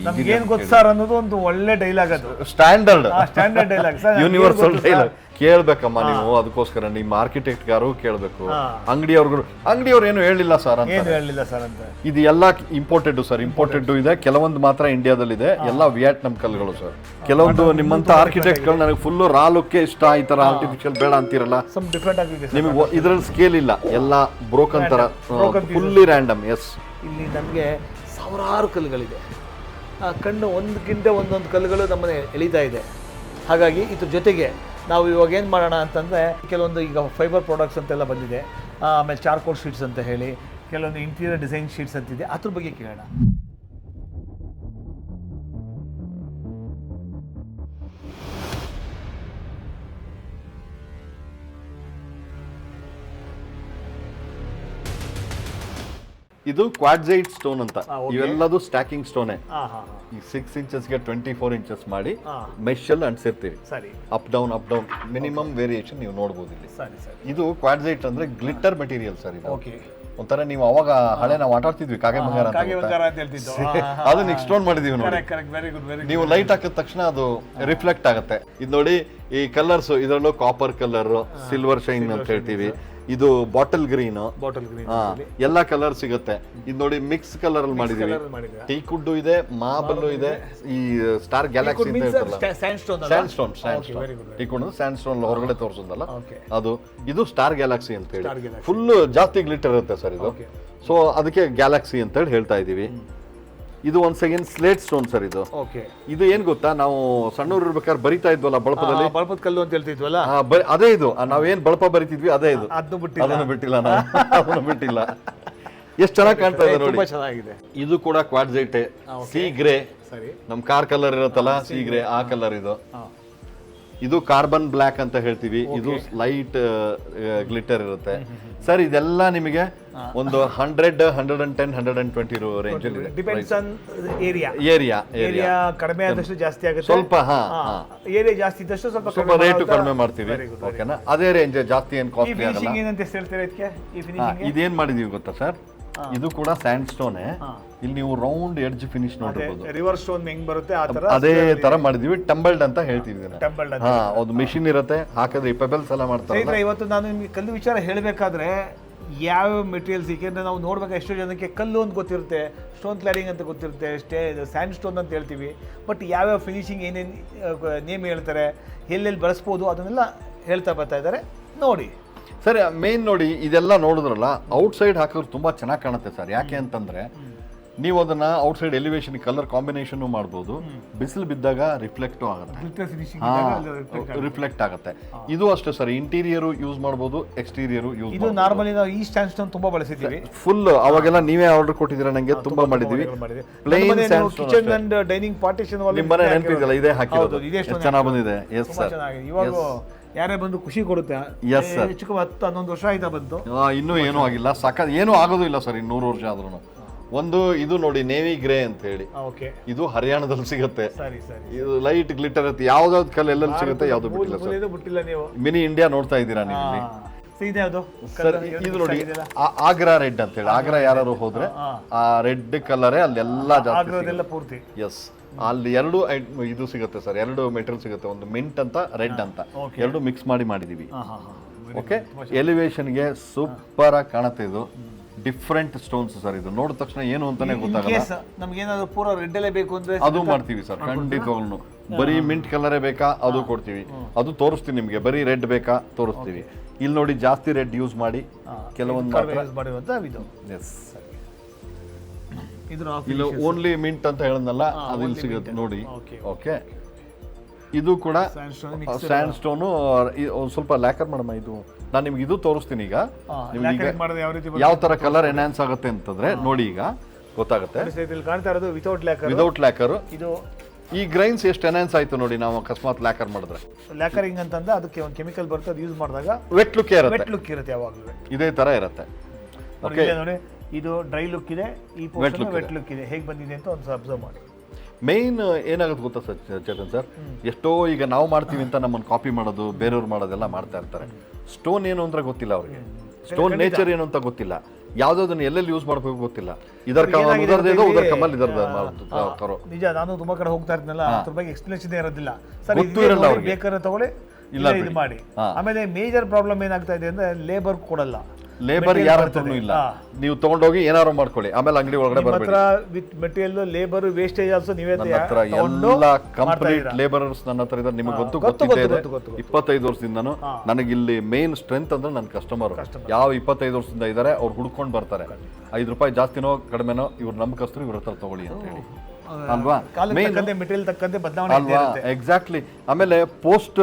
ನಮ್ಗೆ ಏನ್ ಗೊತ್ತು ಸರ್ ಅನ್ನೋದು ಒಂದು ಒಳ್ಳೆ ಡೈಲಾಗ್ ಅದು, standard standard dialogue sir. Universal dialogue ಕೇಳ್ಬೇಕಮ್ಮ ನೀವು. ಅದಕ್ಕೋಸ್ಕರ ನಿಮ್ಮ ಆರ್ಕಿಟೆಕ್ಟ್ ಗಾರು ಕೇಳ್ಬೇಕು, ಅಂಗಡಿಯವ್ರು ಏನು ಹೇಳಿಲ್ಲ ಸರ್ ಅಂತ. ಏನು ಹೇಳಿಲ್ಲ ಸರ್ ಅಂತ. ಇದು ಎಲ್ಲ ಇಂಪೋರ್ಟೆಡ್ ಸರ್, ಇಂಪೋರ್ಟೆಡ್ ಇದೆ. ಕೆಲವೊಂದು ಮಾತ್ರ ಇಂಡಿಯಾದಲ್ಲಿದೆ, ಎಲ್ಲ ವಿಯೆಟ್ನಾಂ ಕಲ್ಲುಗಳು ಸರ್. ಕೆಲವೊಂದು ನಿಮ್ಮಂತ ಆರ್ಕಿಟೆಕ್ಟ್ಗಳು ನನಗೆ ಫುಲ್ ರಾ ಲುಕ್ ಇಷ್ಟ, ಈ ತರ ಆರ್ಟಿಫಿಷಿಯಲ್ ಬೇಡ ಅಂತಿರಲ್ಲ. ಡಿಫ್ರೆಂಟ್ ಆಗಿದೆ ನಿಮಗೆ ಇದ್ರಲ್ಲಿ ಸ್ಕೇಲ್ ಇಲ್ಲ, ಎಲ್ಲ ಬ್ರೋಕನ್ ತರ, ಫುಲ್ಲಿ ರ್ಯಾಂಡಮ್. ಎಸ್, ಇಲ್ಲಿ ನಮಗೆ ಸಾವಿರಾರು ಕಲ್ಲುಗಳಿದೆ. ಕಣ್ಣು ಒಂದಕ್ಕಿಂತ ಒಂದೊಂದು ಕಲ್ಲುಗಳು ನಮ್ಮನೆ ಎಳಿತಾ ಇದೆ. ಹಾಗಾಗಿ ಇದ್ರ ಜೊತೆಗೆ ನಾವು ಇವಾಗ ಏನು ಮಾಡೋಣ ಅಂತಂದರೆ, ಕೆಲವೊಂದು ಈಗ ಫೈಬರ್ ಪ್ರಾಡಕ್ಟ್ಸ್ ಅಂತೆಲ್ಲ ಬಂದಿದೆ, ಆಮೇಲೆ ಚಾರ್ಕೋಲ್ ಶೀಟ್ಸ್ ಅಂತ ಹೇಳಿ ಕೆಲವೊಂದು ಇಂಟೀರಿಯರ್ ಡಿಸೈನ್ ಶೀಟ್ಸ್ ಅಂತಿದೆ, ಅದ್ರ ಬಗ್ಗೆ ಕೇಳೋಣ. ಇದು ಕ್ವಾಡ್ಸೈಟ್ ಸ್ಟೋನ್ ಅಂತ. ಇವೆಲ್ಲದು ಸ್ಟ್ಯಾಕಿಂಗ್ ಸ್ಟೋನೆ. ಈ 6 ಇಂಚಸ್ಗೆ 24 ಇಂಚಸ್ ಮಾಡಿ ಮೆಶ್ ಅಲ್ಲಿ ಅಂಟಿಸಿರ್ತೀವಿ. ಅಪ್ ಡೌನ್ ಮಿನಿಮಮ್ ವೇರಿಯೇಷನ್ ನೀವು ನೋಡಬಹುದು ಇಲ್ಲಿ. ಇದು ಕ್ವಾಡ್ಸೈಟ್ ಅಂದ್ರೆ ಗ್ಲಿಟರ್ ಮೆಟೀರಿಯಲ್ ಸರ್. ಇದು ಒಂಥರ ನೀವು ಅವಾಗ ಹಳೆ ನಾವು ಆಟ ಆಡ್ತಿದ್ವಿ ಕಾಗೆ ಬಂಗಾರ ಅಂತ, ಅದನ್ನ ಎಕ್ಸ್ಟೋನ್ ಮಾಡಿದೀವಿ ನೋಡಿ. ನೀವು ಲೈಟ್ ಹಾಕಿದ ತಕ್ಷಣ ಅದು ರಿಫ್ಲೆಕ್ಟ್ ಆಗುತ್ತೆ. ಇದು ನೋಡಿ, ಈ ಕಲರ್ಸ್ ಇದರಲ್ಲೂ ಕಾಪರ್ ಕಲರ್, ಸಿಲ್ವರ್ ಶೈನ್ ಅಂತ ಹೇಳ್ತೀವಿ. ಇದು ಬಾಟಲ್ ಗ್ರೀನ್, ಎಲ್ಲಾ ಕಲರ್ ಸಿಗುತ್ತೆ. ಇದು ನೋಡಿ ಮಿಕ್ಸ್ ಕಲರ್ ಅಲ್ಲಿ ಮಾಡಿದೀವಿ. ಟೀಕುಡ್ ಇದೆ, ಮಾರ್ಬಲ್ ಇದೆ, ಈ ಸ್ಟಾರ್ ಗ್ಯಾಲಕ್ಸಿ ಅಂತ ಹೇಳ್ತಾರಲ್ಲ, sandstone. Teakwood sandstone ಹೊರಗಡೆ ತೋರಿಸೋದಲ್ಲ ಅದು. ಇದು ಸ್ಟಾರ್ ಗ್ಯಾಲಕ್ಸಿ ಅಂತ ಹೇಳಿ ಫುಲ್ ಜಾಸ್ತಿ ಗ್ಲಿಟರ್ ಇರುತ್ತೆ ಸರ್ ಇದು. ಸೊ ಅದಕ್ಕೆ ಗ್ಯಾಲಕ್ಸಿ ಅಂತ ಹೇಳಿ ಹೇಳ್ತಾ ಇದೀವಿ. ಇದು ಒಂದ್ ಸೆಕೆಂಡ್ ಸ್ಲೇಟ್ ಸ್ಟೋನ್ ಸರ್. ಇದು ಏನ್ ಗೊತ್ತಾ, ನಾವು ಸಣ್ಣೂರು ಇರ್ಬೇಕಾದ್ರೆ ಬರಿತಾ ಇದ್ವಲ್ಲ ಬಳಪದಲ್ಲಿ, ಬಳಪದ ಕಲ್ಲು ಅಂತ ಹೇಳ್ತಿದ್ವಲ್ಲ, ಅದೇ ಇದು. ನಾವೇನ್ ಬಳಪ ಬರಿತಿದ್ವಿ ಅದೇ ಇದು. ಅದನ್ನು ಬಿಟ್ಟಿಲ್ಲ ನಾವು, ಅದನ್ನು ಬಿಟ್ಟಿಲ್ಲ. ಎಷ್ಟು ಚೆನ್ನಾಗಿ ಕಾಣ್ತಾ ಇದೆ ನೋಡಿ. ಚೆನ್ನಾಗಿದೆ. ಇದು ಕೂಡ ಕ್ವಾಡ್ಸೈಟ್ ಸಿ ಗ್ರೇ. ನಮ್ ಕಾರ್ ಕಲರ್ ಇರುತ್ತಲ್ಲ, ಸಿ ಗ್ರೇ, ಆ ಕಲರ್ ಇದು. ಇದು ಕಾರ್ಬನ್ ಬ್ಲ್ಯಾಕ್ ಅಂತ ಹೇಳ್ತೀವಿ. ಇದು ಲೈಟ್ ಗ್ಲಿಟರ್ ಇರುತ್ತೆ ಸರ್. ಇದೆಲ್ಲ ನಿಮಗೆ ಒಂದು 100, 110, 120 ರೇಂಜ್ ಅಲ್ಲಿ ಇದೆ. Depends on area. ಏರಿಯಾ ಕಡಿಮೆ ಆದಷ್ಟು ಜಾಸ್ತಿ ಆಗುತ್ತೆ, ಸ್ವಲ್ಪ ಏರಿಯಾ ಜಾಸ್ತಿ ಇದ್ದಷ್ಟು ಸ್ವಲ್ಪ ರೇಟ್ ಕಡಿಮೆ ಮಾಡ್ತೀವಿ. ಓಕೆನಾ, ಅದೇ ರೇಂಜ್, ಜಾಸ್ತಿ ಏನು ಕಾಸ್ಟ್ಲಿ ಆಗಲ್ಲ. ಏನಂತ ಹೇಳ್ತೀರಾ ಇದಕ್ಕೆ? ಇದೇನ್ ಮಾಡಿದೀವಿ ಗೊತ್ತಾ ಸರ್, ಇದು ಕೂಡ ಸ್ಯಾಂಡ್ ಸ್ಟೋನ್. ಇಲ್ಲಿ ನೀವು ರೌಂಡ್ ಎಡ್ಜ್ ಫಿನಿಶ್ ನೋಡಬಹುದು. ರಿವರ್ಸ್ ಸ್ಟೋನ್ ಹೆಂಗ್ ಬರುತ್ತೆ ಅದೇ ತರ ಮಾಡಿದೀವಿ. ಟಂಬಲ್ಡ್ ಅಂತ ಹೇಳ್ತೀವಿ. ಒಂದು ಮಿಷಿನ್ ಇರುತ್ತೆ, ಹಾಕಿದ್ರೆ ಪೆಬಲ್ಸ್ ಎಲ್ಲ ಮಾಡ್ತಾರೆ. ಇವತ್ತು ನಾನು ನಿಮ್ಗೆ ಕಲ್ಲು ವಿಚಾರ ಹೇಳಬೇಕಾದ್ರೆ ಯಾವ ಮೆಟೀರಿಯಲ್ಸ್, ಏಕೆಂದ್ರೆ ನಾವು ನೋಡ್ಬೇಕು ಎಷ್ಟೋ ಜನಕ್ಕೆ ಕಲ್ಲು ಅಂತ ಗೊತ್ತಿರುತ್ತೆ, ಸ್ಟೋನ್ ಕ್ಲಾಡಿಂಗ್ ಅಂತ ಗೊತ್ತಿರುತ್ತೆ, ಸ್ಯಾಂಡ್ ಸ್ಟೋನ್ ಅಂತ ಹೇಳ್ತೀವಿ. ಬಟ್ ಯಾವ್ಯಾವ ಫಿನಿಶಿಂಗ್ ಏನೇನು ನೇಮ್ ಹೇಳ್ತಾರೆ, ಎಲ್ಲೆಲ್ಲಿ ಬಳಸ್ಬೋದು ಅದನ್ನೆಲ್ಲ ಹೇಳ್ತಾ ಬರ್ತಾ ಇದ್ದಾರೆ ನೋಡಿ. ಸರಿ, ಮೇನ್ ನೋಡಿ, ಇದೆಲ್ಲ ನೋಡಿದ್ರಲ್ಲ, ಔಟ್ ಸೈಡ್ ಹಾಕಿದ್ರೆ ತುಂಬಾ ಚೆನ್ನಾಗಿ ಕಾಣುತ್ತೆ ಸರ್. ಯಾಕೆ ಅಂತಂದ್ರೆ ನೀವು ಅದನ್ನ out side elevation colour combination ಮಾಡ್ಬೋದು. ಬಿಸಿಲು ಬಿದ್ದಾಗ ರಿಫ್ಲೆಕ್ಟ್ ಆಗುತ್ತೆ. ಇದು ಅಷ್ಟೇ ಸರ್, ಇಂಟೀರಿಯರ್ ಯೂಸ್ ಮಾಡಬಹುದು, ಎಕ್ಸ್ಟೀರಿಯರ್ ಯೂಸ್. ಇದು ನಾರ್ಮಲಿ ನಾವು ಈ ಸ್ಟ್ಯಾಂಡ್ ಸ್ಟೋನ್ ತುಂಬಾ ಬಳಸಿದ್ದೀವಿ. ಫುಲ್ ಅವಾಗೆಲ್ಲ ನೀವೇ ಆರ್ಡರ್ ಕೊಟ್ಟಿದ್ದೀರಾ ನಂಗೆ, ತುಂಬಾ ಮಾಡಿದೀವಿ. Plain kitchen and dining partition ನಿಮ್ಮ ಮನೆ ನೆನಪಿದೆಯಲ್ಲ, ಇದೇ ಹಾಕಿರೋದು. ಚೆನ್ನಾಗಿ ಬಂದಿದೆ. ಎಸ್ ಸರ್, ಇವಾಗ ಯಾರೇ ಬಂದು ಖುಷಿ ಕೊಡುತ್ತೆ. ಎಸ್ ಸರ್, 10-11 ವರ್ಷ ಆಯ್ತಾ ಬಂತು, ಇನ್ನೂ ಏನೂ ಆಗಿಲ್ಲ. ಸಾಕಾಗ ಏನೂ ಆಗೋದು ಇಲ್ಲ ಸರ್, 200 ವರ್ಷ ಆದ್ರೂ. ಒಂದು ಇದು ನೋಡಿ, ನೇವಿ ಗ್ರೇ ಅಂತ ಹೇಳಿ, ಇದು ಹರಿಯಾಣದಲ್ಲಿ ಸಿಗುತ್ತೆ. ಇದು ಲೈಟ್ ಗ್ಲಿಟರ್ ಇರುತ್ತೆ. ಯಾವ್ದಾವ್ದು ಕಲ್ ಎಲ್ಲೆಲ್ಲಿ ಸಿಗುತ್ತೆ, ಯಾವ್ದು ಬಿಟ್ಟಿಲ್ಲ ಸರ್. ಮಿನಿ ಇಂಡಿಯಾ ನೋಡ್ತಾ ಇದ್ದೀರಾ ನೀವು ಇಲ್ಲಿ ಸರ್. ಇದು ನೋಡಿ, ಆಗ್ರಾ ರೆಡ್ ಅಂತ ಹೇಳಿ. ಆಗ್ರಾ ಯಾರು ಹೋದ್ರೆ ಆ ರೆಡ್ ಕಲರೇ ಅಲ್ಲೆಲ್ಲ ಜಾಸ್ತಿ. ಎಸ್, ಅಲ್ಲಿ ಎರಡು ಇದು ಸಿಗುತ್ತೆ ಸರ್, ಎರಡು ಮೆಟೀರಿಯಲ್ ಸಿಗುತ್ತೆ. ಒಂದು ಮಿಂಟ್ ಅಂತ, ರೆಡ್ ಅಂತ, ಎರಡು ಮಿಕ್ಸ್ ಮಾಡಿದೀವಿ. ಓಕೆ, ಎಲಿವೇಶನ್ಗೆ ಸೂಪರ್ ಆಗಿ ಕಾಣುತ್ತೆ. ಇದು ಡಿಫ್ರೆಂಟ್ ಸ್ಟೋನ್ಸ್ ಸರ್. ಇದು ನೋಡಿದ ತಕ್ಷಣ ಏನು ಅಂತಾನೆ ಗೊತ್ತಾಗಲ್ಲ. ನಮ್ಗೆ ಏನಾದ್ರು ಪೂರಾ ರೆಡ್ ಅಲ್ಲೇ ಬೇಕು ಅಂದ್ರೆ ಅದು ಮಾಡ್ತೀವಿ ಸರ್, ಖಂಡಿತವಾಗ್ಲೂ. ಬರೀ ಮಿಂಟ್ ಕಲರೇ ಬೇಕಾ, ಅದು ಕೊಡ್ತೀವಿ. ಅದು ತೋರಿಸ್ತೀವಿ ನಿಮ್ಗೆ. ಬರೀ ರೆಡ್ ಬೇಕಾ ತೋರಿಸ್ತೀವಿ. ಇಲ್ಲಿ ನೋಡಿ, ಜಾಸ್ತಿ ರೆಡ್ ಯೂಸ್ ಮಾಡಿ ಕೆಲವೊಂದು ಇಲ್ಲ, ಓನ್ಲಿ ಮಿಂಟ್ ಅಂತ ಹೇಳದ್ನಲ್ಲ, ಅದು ಇಲ್ಲಿ ಸಿಗುತ್ತೆ ನೋಡಿ. ಓಕೆ, ಇದು ಕೂಡ ಸ್ಯಾಂಡ್ ಸ್ಟೋನು. ಒಂದು ಸ್ವಲ್ಪ ಲ್ಯಾಕರ್ ಮಾಡಮ್ಮ. ಇದು ನಾನು ನಿಮ್ಗೆ ಇದು ತೋರಿಸ್ತೀನಿ ಈಗ. ನಿಮ್ಗೆ ಯಾವ ತರ ಕಲರ್ ಎನ್ಹಾನ್ಸ್ ಆಗುತ್ತೆ ಅಂತಂದ್ರೆ ನೋಡಿ, ಈಗ ಗೊತ್ತಾಗುತ್ತೆ. ವಿತೌಟ್ ಲ್ಯಾಕರ್ ಇದು ಈ ಗ್ರೈನ್ಸ್ ಎಷ್ಟು ಎನ್ಹಾನ್ಸ್ ಆಯ್ತು ನೋಡಿ. ನಾವು ಅಕಸ್ಮಾತ್ ಲ್ಯಾಕರ್ ಮಾಡಿದ್ರೆ, ಲ್ಯಾಕರಿಂಗ್ ಅಂತಂದ್ರೆ ಅದಕ್ಕೆ ಒಂದು ಕೆಮಿಕಲ್ ಬರುತ್ತೆ, ಅದು ಯೂಸ್ ಮಾಡಿದಾಗ ವೆಟ್ ಲುಕ್ ಇರುತ್ತೆ. ಯಾವಾಗಲೂ ಇದೇ ತರ ಇರುತ್ತೆ. ಓಕೆ, ನೋಡಿ, ಇದು ಡ್ರೈ ಲುಕ್ ಇದೆ, ಈ ಪೋರ್ಷನ್ ವೆಟ್ ಲುಕ್ ಇದೆ. ಹೇಗೆ ಬಂದಿದೆ ಅಂತ ಒಂದು ಅಬ್ಸರ್ವ್ ಮಾಡಿ. ಮೇನ್ ಏನಾಗುತ್ತೆ ಗೊತ್ತಾ ಸರ್, ಚೇತನ್ ಸರ್, ಎಷ್ಟೋ ಈಗ ನಾವು ಮಾಡ್ತೀವಿ ಅಂತ ನಮ್ಮನ್ನು ಕಾಪಿ ಮಾಡೋದು, ಬೇರೆಯವ್ರು ಮಾಡೋದೆಲ್ಲ ಮಾಡ್ತಾ ಇರ್ತಾರೆ. ಸ್ಟೋನ್ ಏನು ಅಂತ ಗೊತ್ತಿಲ್ಲ ಅವ್ರಿಗೆ, ಸ್ಟೋನ್ ನೇಚರ್ ಏನು ಅಂತ ಗೊತ್ತಿಲ್ಲ. ಯಾವ್ದಾವ್ದನ್ನ ಎಲ್ಲೆಲ್ಲಿ ಯೂಸ್ ಮಾಡ್ಬೇಕು ಗೊತ್ತಿಲ್ಲ. ಇದರ ಕಮಲ್ ಉದರ್ದೇದೋ ಉದರ ಕಮಲ್ ಇದರ ಕರೋ. ನಿಜ, ನಾನು ತುಂಬಾ ಕಡೆ ಹೋಗ್ತಾ ಇರ್ತೀನಲ್ಲ, ಅದ್ರ ಬಗ್ಗೆ ಎಕ್ಸ್ಪ್ಲೇಷನ್ ಇರೋದಿಲ್ಲ ಸರ್. ಗೊತ್ತೂ ಇರಲ್ಲ ಅವ್ರಿಗೆ. ಬೇಕಾದ್ರೆ ತಗೊಳ್ಳಿ, ಇಲ್ಲ ಇದು ಮಾಡಿ. ಆಮೇಲೆ ಮೇಜರ್ ಪ್ರಾಬ್ಲಮ್ ಏನಾಗ್ತಾ ಇದೆ ಅಂದ್ರೆ ಲೇಬರ್ ಕೊಡಲ್ಲ. ಲೇಬರ್ ಯಾರ ಹತ್ರನೂ ಇಲ್ಲ. ನೀವು ತಗೊಂಡೋಗಿ ಏನಾರು ಮಾಡ್ಕೊಳ್ಳಿ, ಆಮೇಲೆ ಅಂಗಡಿ ಒಳಗಡೆ ಬರಬೇಡಿ. With material, labour, wastage also ನೀವೇ ಹತ್ರ ಎಲ್ಲ ಕಂಪ್ಲೀಟ್ ಲೇಬರರ್ಸ್ ನನ್ನ ಹತ್ರ ಇದ್ದಾರೆ. ನಿಮಗೆ ಗೊತ್ತಿದೆ 25 ವರ್ಷದಿಂದನು. ನನಗೆ ಇಲ್ಲಿ ಮೇನ್ ಸ್ಟ್ರೆಂತ್ ಅಂದ್ರೆ ನನ್ನ ಕಸ್ಟಮರ್. ಯಾವ 25 ವರ್ಷದಿಂದ ಇದ್ದಾರೆ ಅವ್ರು ಹುಡ್ಕೊಂಡು ಬರ್ತಾರೆ. 5 ರೂಪಾಯಿ ಜಾಸ್ತಿನೋ ಕಡಿಮೆನೋ ಇವ್ರು ನಂಬಿಕಸ್ತರು, ಇವ್ರ ಹತ್ರ ತಗೊಳ್ಳಿ ಅಂತ ಹೇಳಿ ಅಲ್ವಾ. ಮೆಟೀರಿಯಲ್ ತಕ್ಕಂತೆ ಬದಲಾವಣೆ ಅಲ್ವಾ, ಎಕ್ಸಾಕ್ಟ್ಲಿ. ಆಮೇಲೆ ಪೋಸ್ಟ್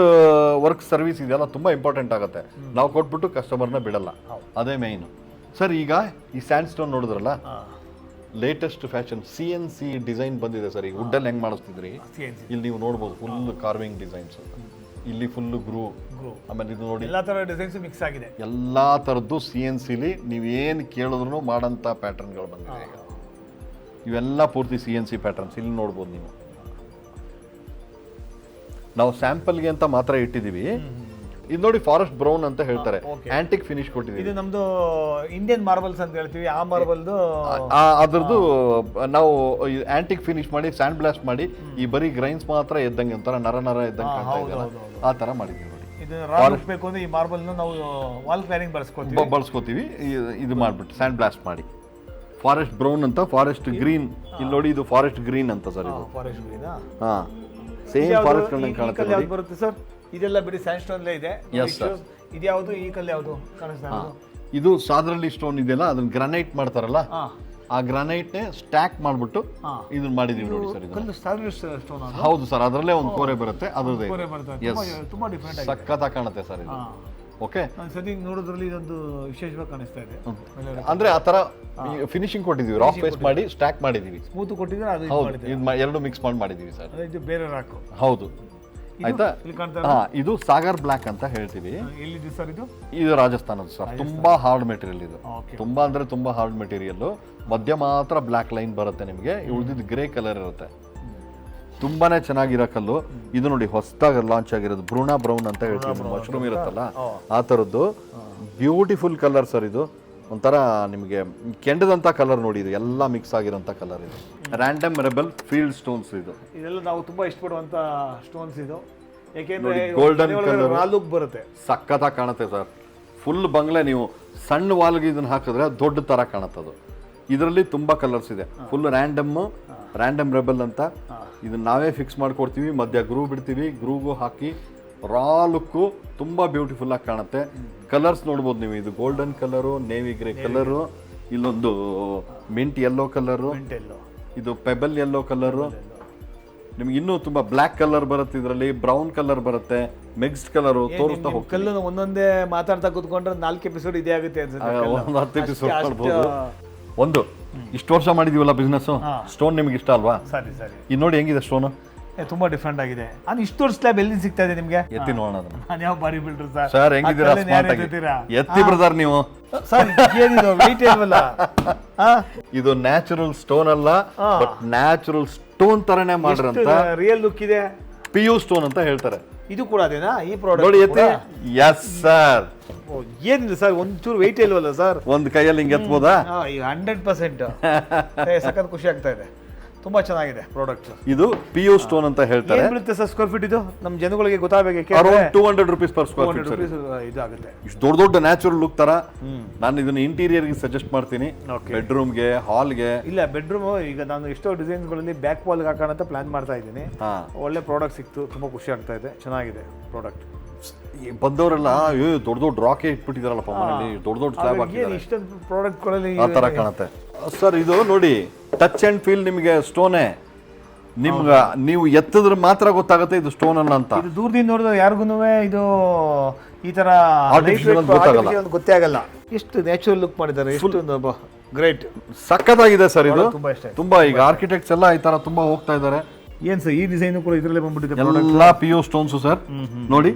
ವರ್ಕ್ ಸರ್ವಿಸ್ ಇದೆಲ್ಲ ತುಂಬಾ ಇಂಪಾರ್ಟೆಂಟ್ ಆಗುತ್ತೆ. ನಾವು ಕೊಟ್ಬಿಟ್ಟು ಕಸ್ಟಮರ್ನ ಬಿಡಲ್ಲ, ಅದೇ ಮೇಯ್ನು ಸರ್. ಈಗ ಈ ಸ್ಯಾಂಡ್ ಸ್ಟೋನ್ ನೋಡಿದ್ರಲ್ಲ, ಲೇಟೆಸ್ಟ್ ಫ್ಯಾಷನ್ CNC ಡಿಸೈನ್ ಬಂದಿದೆ ಸರ್. ಈಗ ವುಡ್ಡಲ್ಲಿ ಹೆಂಗ್ ಮಾಡಿಸ್ತಿದ್ರಿ, ಇಲ್ಲಿ ನೀವು ನೋಡ್ಬೋದು ಫುಲ್ ಕಾರ್ವಿಂಗ್ ಡಿಸೈನ್ಸ್. ಇಲ್ಲಿ ಫುಲ್ ಗ್ರೂ, ಆಮೇಲೆ ಇದು ನೋಡಿ ಎಲ್ಲಾ ತರ ಡಿಸೈನ್ಸ್ ಮಿಕ್ಸ್ ಆಗಿದೆ. ಎಲ್ಲಾ ತರದ್ದು CNC-ಲಿ ನೀವೇನು ಕೇಳಿದ್ರು ಮಾಡಂತ ಪ್ಯಾಟರ್ನ್ಗಳು ಬಂದಿದೆ. ಈಗ ಇವೆಲ್ಲ ಪೂರ್ತಿ CNC ಪ್ಯಾಟರ್ನ್ಸ್ ಇಲ್ಲಿ ನೋಡ್ಬೋದು ನೀವು. ನಾವು ಸ್ಯಾಂಪಲ್ಗೆ ಅಂತ ಮಾತ್ರ ಇಟ್ಟಿದೀವಿ. ಇದು ನೋಡಿ ಫಾರೆಸ್ಟ್ ಬ್ರೌನ್ ಅಂತ ಹೇಳ್ತಾರೆ, ಆಂಟಿಕ್ ಫಿನಿಶ್ ಕೊಟ್ಟಿದ್ದೀವಿ. ಇದು ನಮ್ದು ಇಂಡಿಯನ್ ಮಾರ್ಬಲ್ಸ್ ಅಂತ ಹೇಳ್ತೀವಿ, ಆ ಮಾರ್ಬಲ್ದು ಅದ್ರದ್ದು ನಾವು ಆಂಟಿಕ್ ಫಿನಿಶ್ ಮಾಡಿ ಸ್ಯಾಂಡ್ ಬ್ಲಾಸ್ಟ್ ಮಾಡಿ ಈ ಬರೀ ಗ್ರೈನ್ಸ್ ಮಾತ್ರ ಎದ್ದಂಗೆ ಒಂಥರ ನರ ನರ ಎದ್ದಂಗೆ ಕಾಣ್ತಾ ಇದೆಯಲ್ಲ, ಆ ತರ ಮಾಡಿದ್ದೀವಿ ನೋಡಿ. ಇದು ರಾಕ್ ಬೇಕು ಅಂದ್ರೆ ಈ ಮಾರ್ಬಲ್ ನಾವು ವಾಲ್ ಕ್ಲಾರಿಂಗ್ ಬಳಸ್ಕೋತೀವಿ. ಇದು ಮಾಡ್ಬಿಟ್ಟು ಸ್ಯಾಂಡ್ ಬ್ಲಾಸ್ಟ್ ಮಾಡಿ ಫಾರೆಸ್ಟ್ ಬ್ರೌನ್ ಅಂತ, ಫಾರೆಸ್ಟ್ ಗ್ರೀನ್. ಇಲ್ಲಿ ನೋಡಿ ಇದು ಫಾರೆಸ್ಟ್ ಗ್ರೀನ್ ಅಂತ ಸರ್. ಇದು ಫಾರೆಸ್ಟ್ ಗ್ರೀನ್. ಹಾ, ಸೇಮ್ ಫಾರೆಸ್ಟ್ ಕಲರ್ ಕಾಣುತ್ತೆ ನೋಡಿ. ಬರುತ್ತೆ ಸರ್. ಇದೆಲ್ಲ ಬಿಡಿ ಸ್ಯಾಂಡ್ ಸ್ಟೋನ್ ಇದೆ. ಇದು ಯಾವುದು, ಈ ಕಲ್ಲು ಯಾವುದು ಕಾಣಿಸ್ತಾ ಇದೆ? ಇದು ಸಾದ್ರಳ್ಳಿ ಸ್ಟೋನ್ ಇದೆಯಲ್ಲ, ಅದನ್ನ ಗ್ರಾನೈಟ್ ಮಾಡ್ತಾರಲ್ಲ, ಆ ಗ್ರಾನೈಟ್ ನೇ ಸ್ಟ್ಯಾಕ್ ಮಾಡ್ಬಿಟ್ಟು ಇದನ್ನ ಮಾಡಿದೀವಿ ನೋಡಿ ಸರ್. ಇದು ಹೌದು ಸರ್, ಅದರಲ್ಲೇ ಒಂದು ಕೋರೆ ಬರುತ್ತೆ, ಅದ್ರದ್ದೇ ತುಂಬಾ ಡಿಫರೆಂಟ್ ಆಗಿ ಸಖತ್ತಾಗಿ ಕಾಣುತ್ತೆ ಸರ್ ಇದು. ಓಕೆ, ಸದ್ಯ ನೋಡೋದ್ರಲ್ಲಿ ಇದೊಂದು ವಿಶೇಷವಾಗಿ ಕಾಣಿಸ್ತಾ ಇದೆ. ಅಂದ್ರೆ ಆ ತರ ಫಿನಿಶಿಂಗ್ ಕೊಟ್ಟಿದೀವಿ, ರಾಕ್ ಫೇಸ್ ಮಾಡಿ ಸ್ಟ್ಯಾಕ್ ಮಾಡಿದೀವಿ. ಸ್ಮೂತ್ ಕೊಟ್ಟಿದ್ರೆ ಅದು ಹೌದು, ಎರಡು ಮಿಕ್ಸ್ ಮಾಡಿದೀವಿ ಸರ್. ಇದು ಬೇರೆ ರಾಕ್. ಹೌದು, ಆಯ್ತಾ. ಇದು ಸಾಗರ್ ಬ್ಲಾಕ್ ಅಂತ ಹೇಳ್ತೀವಿ. ಎಲ್ಲಿದೆ ಸರ್ ಇದು? ಇದು ರಾಜಸ್ಥಾನದ ಸರ್. ತುಂಬಾ ಹಾರ್ಡ್ ಮೆಟೀರಿಯಲ್ ಇದು. ತುಂಬಾ ಅಂದ್ರೆ ತುಂಬಾ ಹಾರ್ಡ್ ಮೆಟೀರಿಯಲ್. ಮಧ್ಯ ಮಾತ್ರ ಬ್ಲಾಕ್ ಲೈನ್ ಬರುತ್ತೆ ನಿಮಗೆ, ಉಳಿದಿದ್ದು ಗ್ರೇ ಕಲರ್ ಇರುತ್ತೆ. ತುಂಬಾನೇ ಚೆನ್ನಾಗಿರೋ ಕಲ್ಲು ಇದು. ನೋಡಿ ಹೊಸದಾಗಿ ಲಾಂಚ್ ಆಗಿರೋದು ಬ್ರೂನಾ ಬ್ರೌನ್ ಅಂತ ಹೇಳ್ತೀವಿ, ಮಶ್ರೂಮ್ ಇರುತ್ತಲ್ಲ ಆ ಥರದ್ದು ಬ್ಯೂಟಿಫುಲ್ ಕಲರ್ ಸರ್. ಇದು ಒಂಥರ ನಿಮಗೆ ಕೆಂಡದಂಥ ಕಲರ್ ನೋಡಿ, ಇದು ಎಲ್ಲ ಮಿಕ್ಸ್ ಆಗಿರೋಂಥ ಕಲರ್. ಇದು ರ್ಯಾಂಡಮ್ ರೆಬಲ್ ಫೀಲ್ಡ್ ಸ್ಟೋನ್ಸ್. ಇದೆಲ್ಲ ನಾವು ತುಂಬಾ ಇಷ್ಟಪಡುವಂತ ಸ್ಟೋನ್ಸ್ ಇದು. ಯಾಕೆಂದ್ರೆ ಗೋಲ್ಡನ್ ಕಲರ್ ಲುಕ್ ಬರುತ್ತೆ, ಸಖತ್ತಾಗಿ ಕಾಣುತ್ತೆ ಸರ್. ಫುಲ್ ಬಂಗ್ಲೆ ನೀವು ಸಣ್ಣ ವಾಲ್ಗೆ ಇದನ್ನ ಹಾಕಿದ್ರೆ ದೊಡ್ಡ ತರ ಕಾಣುತ್ತದು. ಇದರಲ್ಲಿ ತುಂಬಾ ಕಲರ್ಸ್ ಇದೆ. ಫುಲ್ ರ್ಯಾಂಡಮ್ ರೆಬಲ್ ಅಂತ. ಇದನ್ನ ನಾವೇ ಫಿಕ್ಸ್ ಮಾಡ್ಕೊಡ್ತೀವಿ, ಮಧ್ಯ ಗ್ರೂ ಬಿಡ್ತೀವಿ, ಗ್ರೂಗೂ ಹಾಕಿ ರಾ ಲುಕ್ಕು ತುಂಬಾ ಬ್ಯೂಟಿಫುಲ್ ಆಗಿ ಕಾಣುತ್ತೆ. ಕಲರ್ಸ್ ನೋಡ್ಬೋದು ನೀವು. ಇದು golden colour, navy grey colour, ಇಲ್ಲೊಂದು ಮಿಂಟ್ ಯೆಲ್ಲೋ ಕಲರು, ಇದು ಪೆಬಲ್ ಯೆಲ್ಲೋ ಕಲರು. ನಿಮ್ಗೆ ಇನ್ನೂ ತುಂಬಾ ಬ್ಲ್ಯಾಕ್ ಕಲರ್ ಬರುತ್ತೆ, ಇದರಲ್ಲಿ ಬ್ರೌನ್ ಕಲರ್ ಬರುತ್ತೆ, ಮಿಕ್ಸ್ಡ್ ಕಲರ್ ತೋರಿಸ್ತಾ ಹೋಗ್ತೀವಿ. ಕಲ್ಲು ಒಂದೊಂದೇ ಮಾತಾಡ್ತಾ ಕೂತ್ಕೊಂಡ್ರೆ 4 ಎಪಿಸೋಡ್ ಇದೇ ಆಗುತ್ತೆ ಅನ್ಸುತ್ತೆ. ಒಂದು 10 ಎಪಿಸೋಡ್ ಮಾಡ್ಬೋದು. ಒಂದು ಇಷ್ಟು ವರ್ಷ ಮಾಡಿದೀವಲ್ಲ ಬಿಸ್ನೆಸ್, ಸ್ಟೋನ್ ನಿಮ್ಗೆ ಇಷ್ಟ ಅಲ್ವಾ? ಸರಿ ಸರಿ. ಇದು ನೋಡಿ ಹೆಂಗಿದೆ ಸ್ಟೋನ್, ತುಂಬಾ ಡಿಫ್ರೆಂಟ್ ಆಗಿದೆ. ಅದು ಇಷ್ಟು ವರ್ಷ ಸ್ಲ್ಯಾಬ್ ಎಲ್ಲಿ ಸಿಗ್ತಾ ಇದೆ ನಿಮ್ಗೆ? ಎತ್ತಿ ನೋಡೋಣ. ನಾನು ಯಾವ ಬಾಡಿ ಬಿಲ್ಡರ್ ಸರ್. ಸರ್ ಹೆಂಗಿದ್ದೀರಾ? ಸ್ಮಾರ್ಟ್ ಆಗಿ ಎತ್ತಿ ಬ್ರದರ್ ನೀವು. ಸರ್ ಏನಿದು ವೆಯ್ಟ್ ಇಲ್ವಲ್ಲ? ಇದು ನ್ಯಾಚುರಲ್ ಸ್ಟೋನ್ ಅಲ್ಲ, ಬಟ್ ನ್ಯಾಚುರಲ್ ಸ್ಟೋನ್ ತರನೇ ಮಾಡಿರಂತ ರಿಯಲ್ ಲುಕ್ ಇದೆ. PU ಸ್ಟೋನ್ ಅಂತ ಹೇಳ್ತಾರೆ. ಇದು ಕೂಡ ಅದೇನಾ ಈ ಪ್ರಾಡಕ್ಟ್? ನೋಡಿ ಎತ್ತಿ. Yes sir. ಏನಿಲ್ಲ ಸರ್, ಒಂಚೂರು ವೆಯ್ಟ್ ಇಲ್ವಲ್ಲ ಸರ್? ಒಂದು ಕೈಯಲ್ಲಿ ಹಿಂಗೆ ಎತ್ಬೋದಾ? ಈಗ 100%. ಸಖತ್ ಖುಷಿ ಆಗ್ತಾ ಇದೆ, ತುಂಬಾ ಚೆನ್ನಾಗಿದೆ ಪ್ರಾಡಕ್ಟ್. ಇದು PU ಸ್ಟೋನ್ ಅಂತ ಹೇಳ್ತಾರೆ. ಏನು ಬೀಳುತ್ತೆ ಸರ್ ಸ್ಕ್ವೇರ್ ಫೀಟ್ ಇದು? ನಮ್ಮ ಜನಗಳಿಗೆ ಗೊತ್ತಾಗಬೇಕು. Around 200 rupees per square feet sir. ಇದು ಆಗುತ್ತೆ. ಇಷ್ಟು ದೊಡ್ಡ ನ್ಯಾಚುರಲ್ ಲುಕ್ ತರ. ನಾನು ಇದನ್ನ ಇಂಟೀರಿಯರ್ಗೆ ಸಜೆಸ್ಟ್ ಮಾಡ್ತೀನಿ, ಬೆಡ್ರೂಮ್ಗೆ, ಹಾಲ್ಗೆ. ಇಲ್ಲ ಬೆಡ್ರೂಮ್ ಈಗ ನಾನು ಎಷ್ಟೋ ಡಿಸೈನ್ಗಳಲ್ಲಿ ಬ್ಯಾಕ್ ವಾಲ್ಗೆ ಹಾಕೋಣ ಅಂತ ಪ್ಲಾನ್ ಮಾಡ್ತಾ ಇದ್ದೀನಿ. ಒಳ್ಳೆ ಪ್ರಾಡಕ್ಟ್ ಸಿಕ್ತು, ತುಂಬಾ ಖುಷಿ ಆಗ್ತಾ ಇದೆ. ಚೆನ್ನಾಗಿದೆ ಪ್ರಾಡಕ್ಟ್. ಬಂದವರೆಲ್ಲ ದೊಡ್ಡ ದೊಡ್ಡ ರಾಕೆ ಇಟ್ಬಿಟ್ಟಿದಾರಲ್ಲಪ್ಪ ಮನೆಯಲ್ಲಿ, ದೊಡ್ಡ ದೊಡ್ಡ ಸ್ಲ್ಯಾಬ್ ಹಾಕಿದ್ದಾರೆ. ಇಷ್ಟೊಂದು ಪ್ರಾಡಕ್ಟ್ಗಳಲ್ಲಿ ಆ ತರ ಕಾಣುತ್ತೆ ಸರ್. ಇದು ನೋಡಿ ಟಚ್ ಅಂಡ್ ಫೀಲ್ ನಿಮಗೆ ಸ್ಟೋನೇ. ನಿಮ್ಗೆ ನೀವು ಎತ್ತಿದ್ರೆ ಮಾತ್ರ ಗೊತ್ತಾಗುತ್ತೆ ಇದು ಸ್ಟೋನ್ ಅಲ್ಲ ಅಂತ. ಇದು ದೂರದಿಂದ ನೋಡಿದ್ರೆ ಯಾರಿಗೂ ಇದು ಈ ತರ ಗೊತ್ತೇ ಆಗಲ್ಲ. ಎಷ್ಟು ನ್ಯಾಚುರಲ್ ಲುಕ್ ಮಾಡಿದ್ದಾರೆ, ಎಷ್ಟು ಗ್ರೇಟ್, ಸಖತ್ತಾಗಿದೆ ಸರ್. ಇದು ತುಂಬಾ ಇಷ್ಟ. ತುಂಬಾ ಈಗ ಆರ್ಕಿಟೆಕ್ಟ್ಸ್ ಎಲ್ಲ ಈ ತರ ತುಂಬಾ ಹೋಗ್ತಾ ಇದ್ದಾರೆ. ಏನ್ ಸರ್ ಈ ಡಿಸೈನ್ ಕೂಡ ಇದರಲ್ಲೇ ಬಂದ್ಬಿಟ್ಟಿದೆ. ಎಲ್ಲ PU ಸ್ಟೋನ್ಸ್ ಸರ್. ನೋಡಿ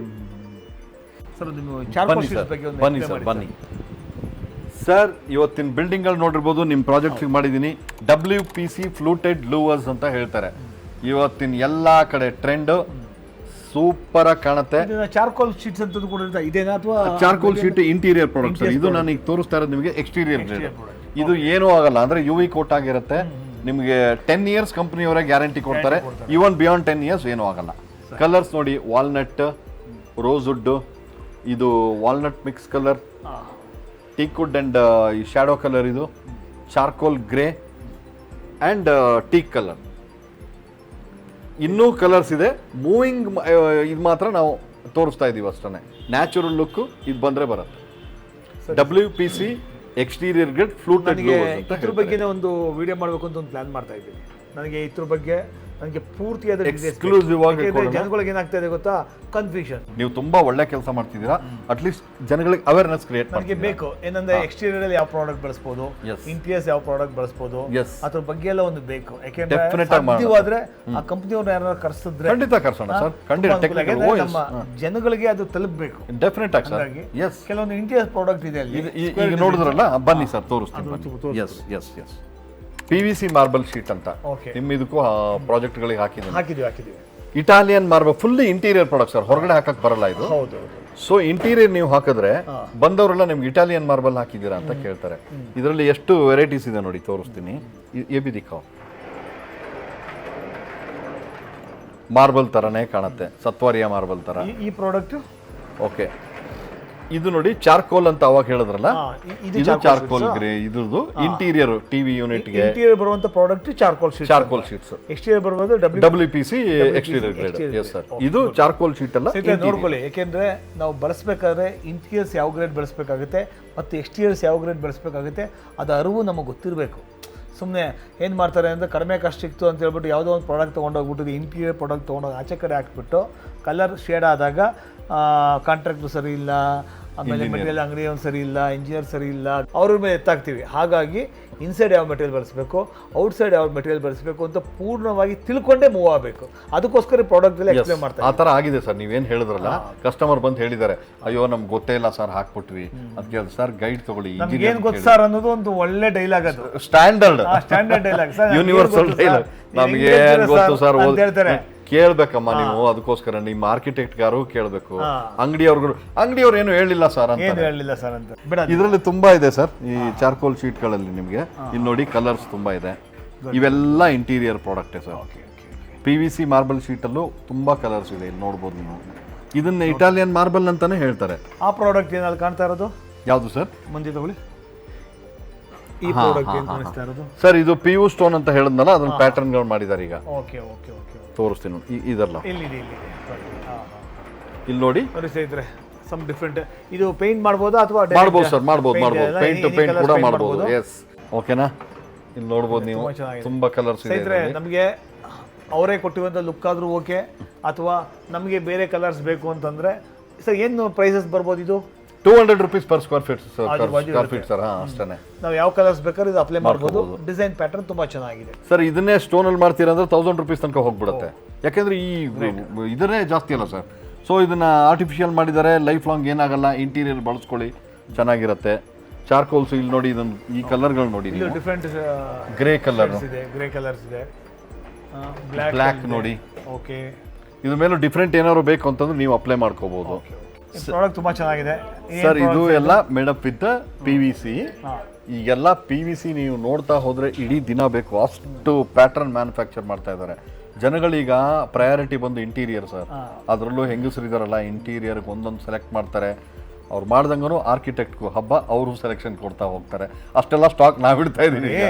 ಸರ್, ಬನ್ನಿ ಸರ್, ಬನ್ನಿ ಸರ್. ಇವತ್ತಿನ ಬಿಲ್ಡಿಂಗ್ ಗಳು ನೋಡಿರ್ಬೋದು, ನಿಮ್ ಪ್ರಾಜೆಕ್ಟ್ ಮಾಡಿದೀನಿ. WPC ಫ್ಲೂಟೆಡ್ ಲೂವರ್ಸ್ ಅಂತ ಹೇಳ್ತಾರೆ. ಇವತ್ತಿನ ಎಲ್ಲಾ ಕಡೆ ಟ್ರೆಂಡ್ ಸೂಪರ್ ಆಗಿ ಕಾಣುತ್ತೆ. ಚಾರ್ಕೋಲ್ ಶೀಟ್ಸ್ ಅಂತ ಕೂಡ ಇರುತ್ತೆ, ಇದೇನಾ ಅಥವಾ charcoal sheet interior product sir. ಇದು ನಾನು ಈಗ ತೋರಿಸ್ತಾ ಇರೋದು ನಿಮಗೆ ಎಕ್ಸ್ಟೀರಿಯರ್ ಗ್ರೇಡ್. ಇದು ಏನೂ ಆಗಲ್ಲ, ಅಂದ್ರೆ UV ಕೋಟ್ ಆಗಿರುತ್ತೆ. ನಿಮಗೆ 10 ಇಯರ್ಸ್ ಕಂಪನಿಯವರೇ ಗ್ಯಾರಂಟಿ ಕೊಡ್ತಾರೆ. ಈವನ್ ಬಿಯಾಂಡ್ 10 ಇಯರ್ಸ್ ಏನೂ ಆಗಲ್ಲ. ಕಲರ್ಸ್ ನೋಡಿ, ವಾಲ್ನಟ್, ರೋಸ್ವುಡ್, ಇದು walnut mix colour, teakwood and ಈ ಶಾಡೋ ಕಲರ್, ಇದು charcoal grey and teak colour. ಇನ್ನೂ ಕಲರ್ಸ್ ಇದೆ. ಮೂವಿಂಗ್ ಇದು ಮಾತ್ರ ನಾವು ತೋರಿಸ್ತಾ ಇದೀವಿ ಅಷ್ಟೇ. ನ್ಯಾಚುರಲ್ ಲುಕ್ ಇದು ಬಂದ್ರೆ ಬರುತ್ತೆ. WPC exterior grade fluted glows ಅಂತ. ಇದ್ರ ಬಗ್ಗೆ ಒಂದು ವಿಡಿಯೋ ಮಾಡಬೇಕು ಅಂತ ಒಂದು ಪ್ಲಾನ್ ಮಾಡ್ತಾ ಇದ್ದೀನಿ. ನನಗೆ ಇದ್ರ ಬಗ್ಗೆ ನನಗೆ ಪೂರ್ತಿಯಾದ ಎಕ್ಸ್ಕ್ಲೂಸಿವ್ ಆಗಿ ಜನಗಳಿಗೆ ಏನಾಗ್ತಾ ಇದೆ ಗೊತ್ತಾ, ಕನ್ಫ್ಯೂಷನ್. ನೀವು ತುಂಬಾ ಒಳ್ಳೆ ಕೆಲಸ ಮಾಡ್ತಿದ್ದೀರಾ. ಅಟ್ಲೀಸ್ಟ್ ಜನಗಳಿಗೆ ಅವೇರ್ನೆಸ್ ಕ್ರಿಯೇಟ್ ನನಗೆ ಬೇಕು ಏನಂದ್ರೆ ಎಕ್ಸ್ಟೀರಿಯರ್ ಅಲ್ಲಿ ಯಾವ ಪ್ರಾಡಕ್ಟ್ ಬಳಸಬಹುದು, ಇಂಟೀರಿಯರ್ಸ್ ಯಾವ ಪ್ರಾಡಕ್ಟ್ ಬಳಸಬಹುದು, ಅದ್ರ ಬಗ್ಗೆ ಎಲ್ಲ ಒಂದು ಬೇಕು. ಯಾಕೆಂದ್ರೆ ಸಾಧ್ಯವಾದ್ರೆ ಆ ಕಂಪನಿಯವ್ರನ್ನ ಯಾರು ಕರ್ಸಿದ್ರೆ ಖಂಡಿತ ಕರ್ಸೋಣ ಸರ್. ಖಂಡಿತ ನಮ್ಮ ಜನಗಳಿಗೆ ಅದು ತಲುಪಬೇಕು. ಡೆಫಿನೆಟ್ ಆಗಿ ಸರ್. ಕೆಲವೊಂದು ಇಂಟೀರಿಯರ್ ಪ್ರಾಡಕ್ಟ್ ಇದೆ ಅಲ್ಲಿ, ಈಗ ನೋಡಿದ್ರಲ್ಲ, ಬನ್ನಿ ಸರ್ ತೋರಿಸ್ತೀನಿ. ಎಸ್ PVC ಮಾರ್ಬಲ್ ಶೀಟ್ ಅಂತ ನಿಮ್ಮ ಇದಕ್ಕೂ ಪ್ರಾಜೆಕ್ಟ್ಗಳಿಗೆ ಹಾಕಿದ್ದೀವಿ. Italian marble full interior product sir, ಹೊರಗಡೆ ಹಾಕಕ್ ಬರಲ್ಲ ಇದು. ಸೊ ಇಂಟೀರಿಯರ್ ನೀವು ಹಾಕಿದ್ರೆ ಬಂದವರೆಲ್ಲ ನಿಮ್ಗೆ ಇಟಾಲಿಯನ್ ಮಾರ್ಬಲ್ ಹಾಕಿದ್ದೀರಾ ಅಂತ ಕೇಳ್ತಾರೆ. ಇದರಲ್ಲಿ ಎಷ್ಟು ವೆರೈಟೀಸ್ ಇದೆ ನೋಡಿ, ತೋರಿಸ್ತೀನಿ. ಎಬಿ ದಿಕ್ಕಾವ್ ಮಾರ್ಬಲ್ ತರನೇ ಕಾಣುತ್ತೆ, ಸತ್ವಾರಿಯಾ ಮಾರ್ಬಲ್ ತರ ಈ ಪ್ರಾಡಕ್ಟ್. ಓಕೆ, ಇದು ನೋಡಿ ಚಾರ್ಕೋಲ್ ಅಂತ ಅವಾಗ ಹೇಳಿದ್ರಲ್ಲ, ಇದು ಚಾರ್ಕೋಲ್ ಗ್ರೇ. ಇದ್ರದ್ದು ಇಂಟೀರಿಯರ್ ಟಿವಿ ಯೂನಿಟ್ ಗೆ ಇಂಟೀರಿಯರ್ ಬರುವಂತ ಪ್ರಾಡಕ್ಟ್ ಚಾರ್ಕೋಲ್ ಶೀಟ್ಸ್. ಎಕ್ಸ್ಟೀರಿಯರ್ ಬರುವುದು WPC exterior grade. Yes sir, ಇದು ಚಾರ್ಕೋಲ್ ಶೀಟ್ ಅಲ್ಲ. ನೋಡ್ಕೊಳ್ಳಿ, ಯಾಕೆಂದ್ರೆ ನಾವು ಬಳಸಬೇಕಾದ್ರೆ ಇಂಟೀರಿಯರ್ಸ್ ಯಾವ ಗ್ರೇಡ್ ಬಳಸಬೇಕಾಗುತ್ತೆ ಮತ್ತು ಎಕ್ಸ್ಟೀರಿಯರ್ಸ್ ಯಾವ ಗ್ರೇಡ್ ಬಳಸಬೇಕಾಗುತ್ತೆ, ಅದು ಅರಿವು ನಮಗೆ ಗೊತ್ತಿರಬೇಕು. ಸುಮ್ಮನೆ ಏನು ಮಾಡ್ತಾರೆ ಅಂದರೆ ಕಡಿಮೆ ಕಾಸ್ಟ್ ಸಿಕ್ತು ಅಂತ ಹೇಳ್ಬಿಟ್ಟು ಯಾವುದೋ ಒಂದು ಪ್ರಾಡಕ್ಟ್ ತೊಗೊಂಡೋಗ್ಬಿಟ್ಟು ಇಂಟೀರಿಯರ್ ಪ್ರಾಡಕ್ಟ್ ತೊಗೊಂಡೋಗಿ ಆಚೆ ಕಡೆ ಹಾಕ್ಬಿಟ್ಟು ಕಲರ್ ಶೇಡ್ ಆದಾಗ ಕಾಂಟ್ರಾಕ್ಟ್ರು ಸರಿ ಇಲ್ಲ, ಆಮೇಲೆ ಮೆಟೀರಿಯಲ್ ಅಂಗಡಿಯವನು ಸರಿ ಇಲ್ಲ, ಇಂಜಿನಿಯರ್ ಸರಿ ಇಲ್ಲ, ಅವ್ರ ಮೇಲೆ ಎತ್ತಾಗ್ತೀವಿ. ಹಾಗಾಗಿ ಇನ್ಸೈಡ್ ಯಾವ ಮೆಟೀರಿಯಲ್ ಬಳಸಬೇಕು, ಔಟ್ಸೈಡ್ ಯಾವ ಮೆಟೀರಿಯಲ್ ಬಳಸಬೇಕು ಅಂತ ಪೂರ್ಣವಾಗಿ ತಿಳ್ಕೊಂಡೇ ಮೂವ್ ಆಗಬೇಕು. ಅದಕ್ಕೋಸ್ಕರ ಪ್ರಾಡಕ್ಟ್ ಎಲ್ಲ ಎಕ್ಸ್ಪ್ಲೇನ್ ಮಾಡ್ತಾರೆ. ಆ ಥರ ಆಗಿದೆ ಸರ್. ನೀವೇನು ಹೇಳಿದ್ರಲ್ಲ, ಕಸ್ಟಮರ್ ಬಂದು ಹೇಳಿದ್ದಾರೆ, ಅಯ್ಯೋ ನಮ್ಗೆ ಗೊತ್ತೇ ಇಲ್ಲ ಸರ್, ಹಾಕ್ಬಿಟ್ವಿ. ಅದಕ್ಕೆ ಸರ್ ಗೈಡ್ ತಗೊಳ್ಳಿ. ಏನು ಗೊತ್ತು ಸರ್ ಅನ್ನೋದು ಒಂದು ಒಳ್ಳೆ ಡೈಲಾಗ್, ಅದು standard dialogue sir, universal dialogue. ನಮ್ಗೆ ಗೊತ್ತು ಸರ್ ಹೇಳ್ತಾರೆ, ಕೇಳ್ಬೇಕಮ್ಮ ನೀವು. ಅದಕ್ಕೋಸ್ಕರ ನಿಮ್ಮ ಆರ್ಕಿಟೆಕ್ಟ್ ಗಾರು ಕೇಳಬೇಕು, ಅಂಗಡಿಯವ್ರು ಏನು ಹೇಳಿಲ್ಲ ಸರ್ ಅಂತ. ಇದರಲ್ಲಿ ತುಂಬಾ ಇದೆ ಸರ್ ಈ ಚಾರ್ಕೋಲ್ ಶೀಟ್ಗಳಲ್ಲಿ. ನಿಮಗೆ ಇಲ್ಲಿ ನೋಡಿ ಕಲರ್ಸ್ ತುಂಬಾ ಇದೆ. ಇವೆಲ್ಲ ಇಂಟೀರಿಯರ್ ಪ್ರಾಡಕ್ಟೇ ಸರ್. PVC ಮಾರ್ಬಲ್ ಶೀಟಲ್ಲೂ ತುಂಬಾ ಕಲರ್ಸ್ ಇದೆ, ಇಲ್ಲಿ ನೋಡ್ಬೋದು ನೀವು. ಇದನ್ನ ಇಟಾಲಿಯನ್ ಮಾರ್ಬಲ್ ಅಂತಾನೆ ಹೇಳ್ತಾರೆ. ಆ ಪ್ರಾಡಕ್ಟ್ ಏನಲ್ಲಿ ಕಾಣ್ತಾ ಇರೋದು ಯಾವುದು ಸರ್? ಮುಂದೆ ತಗೊಳ್ಳಿ. ಈ ಪ್ರಾಡಕ್ಟ್ ಏನು ಕಾಣಿಸ್ತಾ ಇರೋದು ಸರ್, ಇದು PU ಸ್ಟೋನ್ ಅಂತ ಹೇಳಿದ್ನಲ್ಲ, ಅದನ್ನ ಪ್ಯಾಟರ್ನ್ ಗಳು ಮಾಡಿದ್ದಾರೆ ಈಗ. ಓಕೆ ಓಕೆ ಓಕೆ, ತೋರಿಸ್ತೀನಿ. ಇದಲ್ಲ, ಇಲ್ಲಿ ನೋಡಿ ಸ್ನೇಹಿತರೆ, ಸಮ್ ಡಿಫ್ರೆಂಟ್. ಇದು ಪೇಂಟ್ ಮಾಡ್ಬೋದಾ ಅಥವಾ ಮಾಡ್ಬೋದು ಸರ್? ಮಾಡ್ಬೋದು. ಪೇಂಟ್ ಕೂಡ ಮಾಡ್ಬೋದು. ಎಸ್, ಓಕೆನಾ? ಇಲ್ಲಿ ನೋಡ್ಬೋದು ನೀವು, ತುಂಬಾ ಕಲರ್ಸ್ ಇದೆ. ನಮಗೆ ಅವರೇ ಕೊಟ್ಟಿರುವಂತ ಲುಕ್ ಆದ್ರೂ ಓಕೆ, ಅಥವಾ ನಮಗೆ ಬೇರೆ ಕಲರ್ಸ್ ಬೇಕು ಅಂತಂದ್ರೆ ಸರ್ ಏನು ಪ್ರೈಸಸ್ ಬರ್ಬೋದು? ಇದು 200 rupees per square feet sir. ಅಷ್ಟೇ. ನಾವು ಯಾವ ಕಲರ್ಸ್ ಬೇಕಾದ್ರೆ ಇದು ಅಪ್ಲೈ ಮಾಡ್ಬೋದು. ಡಿಸೈನ್ ಪ್ಯಾಟರ್ನ್ ತುಂಬಾ ಚೆನ್ನಾಗಿದೆ ಸರ್. ಇದನ್ನೇ ಸ್ಟೋನ್ ಅಲ್ಲಿ ಮಾಡ್ತೀರಾ ಅಂದ್ರೆ 1000 rupees ತನಕ ಹೋಗ್ಬಿಡುತ್ತೆ. ಯಾಕಂದ್ರೆ ಈ ಇದನ್ನೇ ಜಾಸ್ತಿ ಅಲ್ಲ ಸರ್. ಸೊ ಇದನ್ನ ಆರ್ಟಿಫಿಷಿಯಲ್ ಮಾಡಿದ್ದಾರೆ, ಲೈಫ್ ಲಾಂಗ್ ಏನಾಗಲ್ಲ. ಇಂಟೀರಿಯರ್ ಬಳಸ್ಕೊಳ್ಳಿ, ಚೆನ್ನಾಗಿರುತ್ತೆ. ಚಾರ್ಕೋಲ್ಸ್ ಇಲ್ಲಿ ನೋಡಿ, ಇದನ್ನು ಈ ಕಲರ್ಗಳು ನೋಡಿ, ಡಿಫ್ರೆಂಟ್ ಗ್ರೇ ಕಲರ್ ಇದೆ, ಗ್ರೇ ಕಲರ್ಸ್ ಇದೆ, ಬ್ಲ್ಯಾಕ್ ನೋಡಿ. ಓಕೆ, ಇದ್ರ ಮೇಲೆ ಡಿಫ್ರೆಂಟ್ ಏನಾದ್ರು ಬೇಕು ಅಂತಂದ್ರೆ ನೀವು ಅಪ್ಲೈ ಮಾಡ್ಕೋಬಹುದು. ಪ್ರಾಡಕ್ಟ್ ತುಂಬಾ ಚೆನ್ನಾಗಿದೆ ಸರ್. ಇದು ಎಲ್ಲ ಮೇಡಪ್ ವಿತ್ PVC. ಈಗೆಲ್ಲ PVC ನೀವು ನೋಡ್ತಾ ಹೋದ್ರೆ ಇಡೀ ದಿನ ಬೇಕು, ಅಷ್ಟು ಪ್ಯಾಟರ್ನ್ ಮ್ಯಾನುಫ್ಯಾಕ್ಚರ್ ಮಾಡ್ತಾ ಇದ್ದಾರೆ. ಜನಗಳೀಗ ಪ್ರಯಾರಿಟಿ ಬಂದು ಇಂಟೀರಿಯರ್ ಸರ್. ಅದರಲ್ಲೂ ಹೆಂಗಸರಿದಾರಲ್ಲ, ಇಂಟೀರಿಯರ್ ಒಂದೊಂದು ಸೆಲೆಕ್ಟ್ ಮಾಡ್ತಾರೆ. ಅವ್ರು ಮಾಡ್ದಂಗೂ ಆರ್ಕಿಟೆಕ್ಟ್ಗೂ ಹಬ್ಬ, ಅವರು ಸೆಲೆಕ್ಷನ್ ಕೊಡ್ತಾ ಹೋಗ್ತಾರೆ. ಅಷ್ಟೆಲ್ಲ ಸ್ಟಾಕ್ ನಾವಿಡ್ತಾ ಇದ್ದೀವಿ.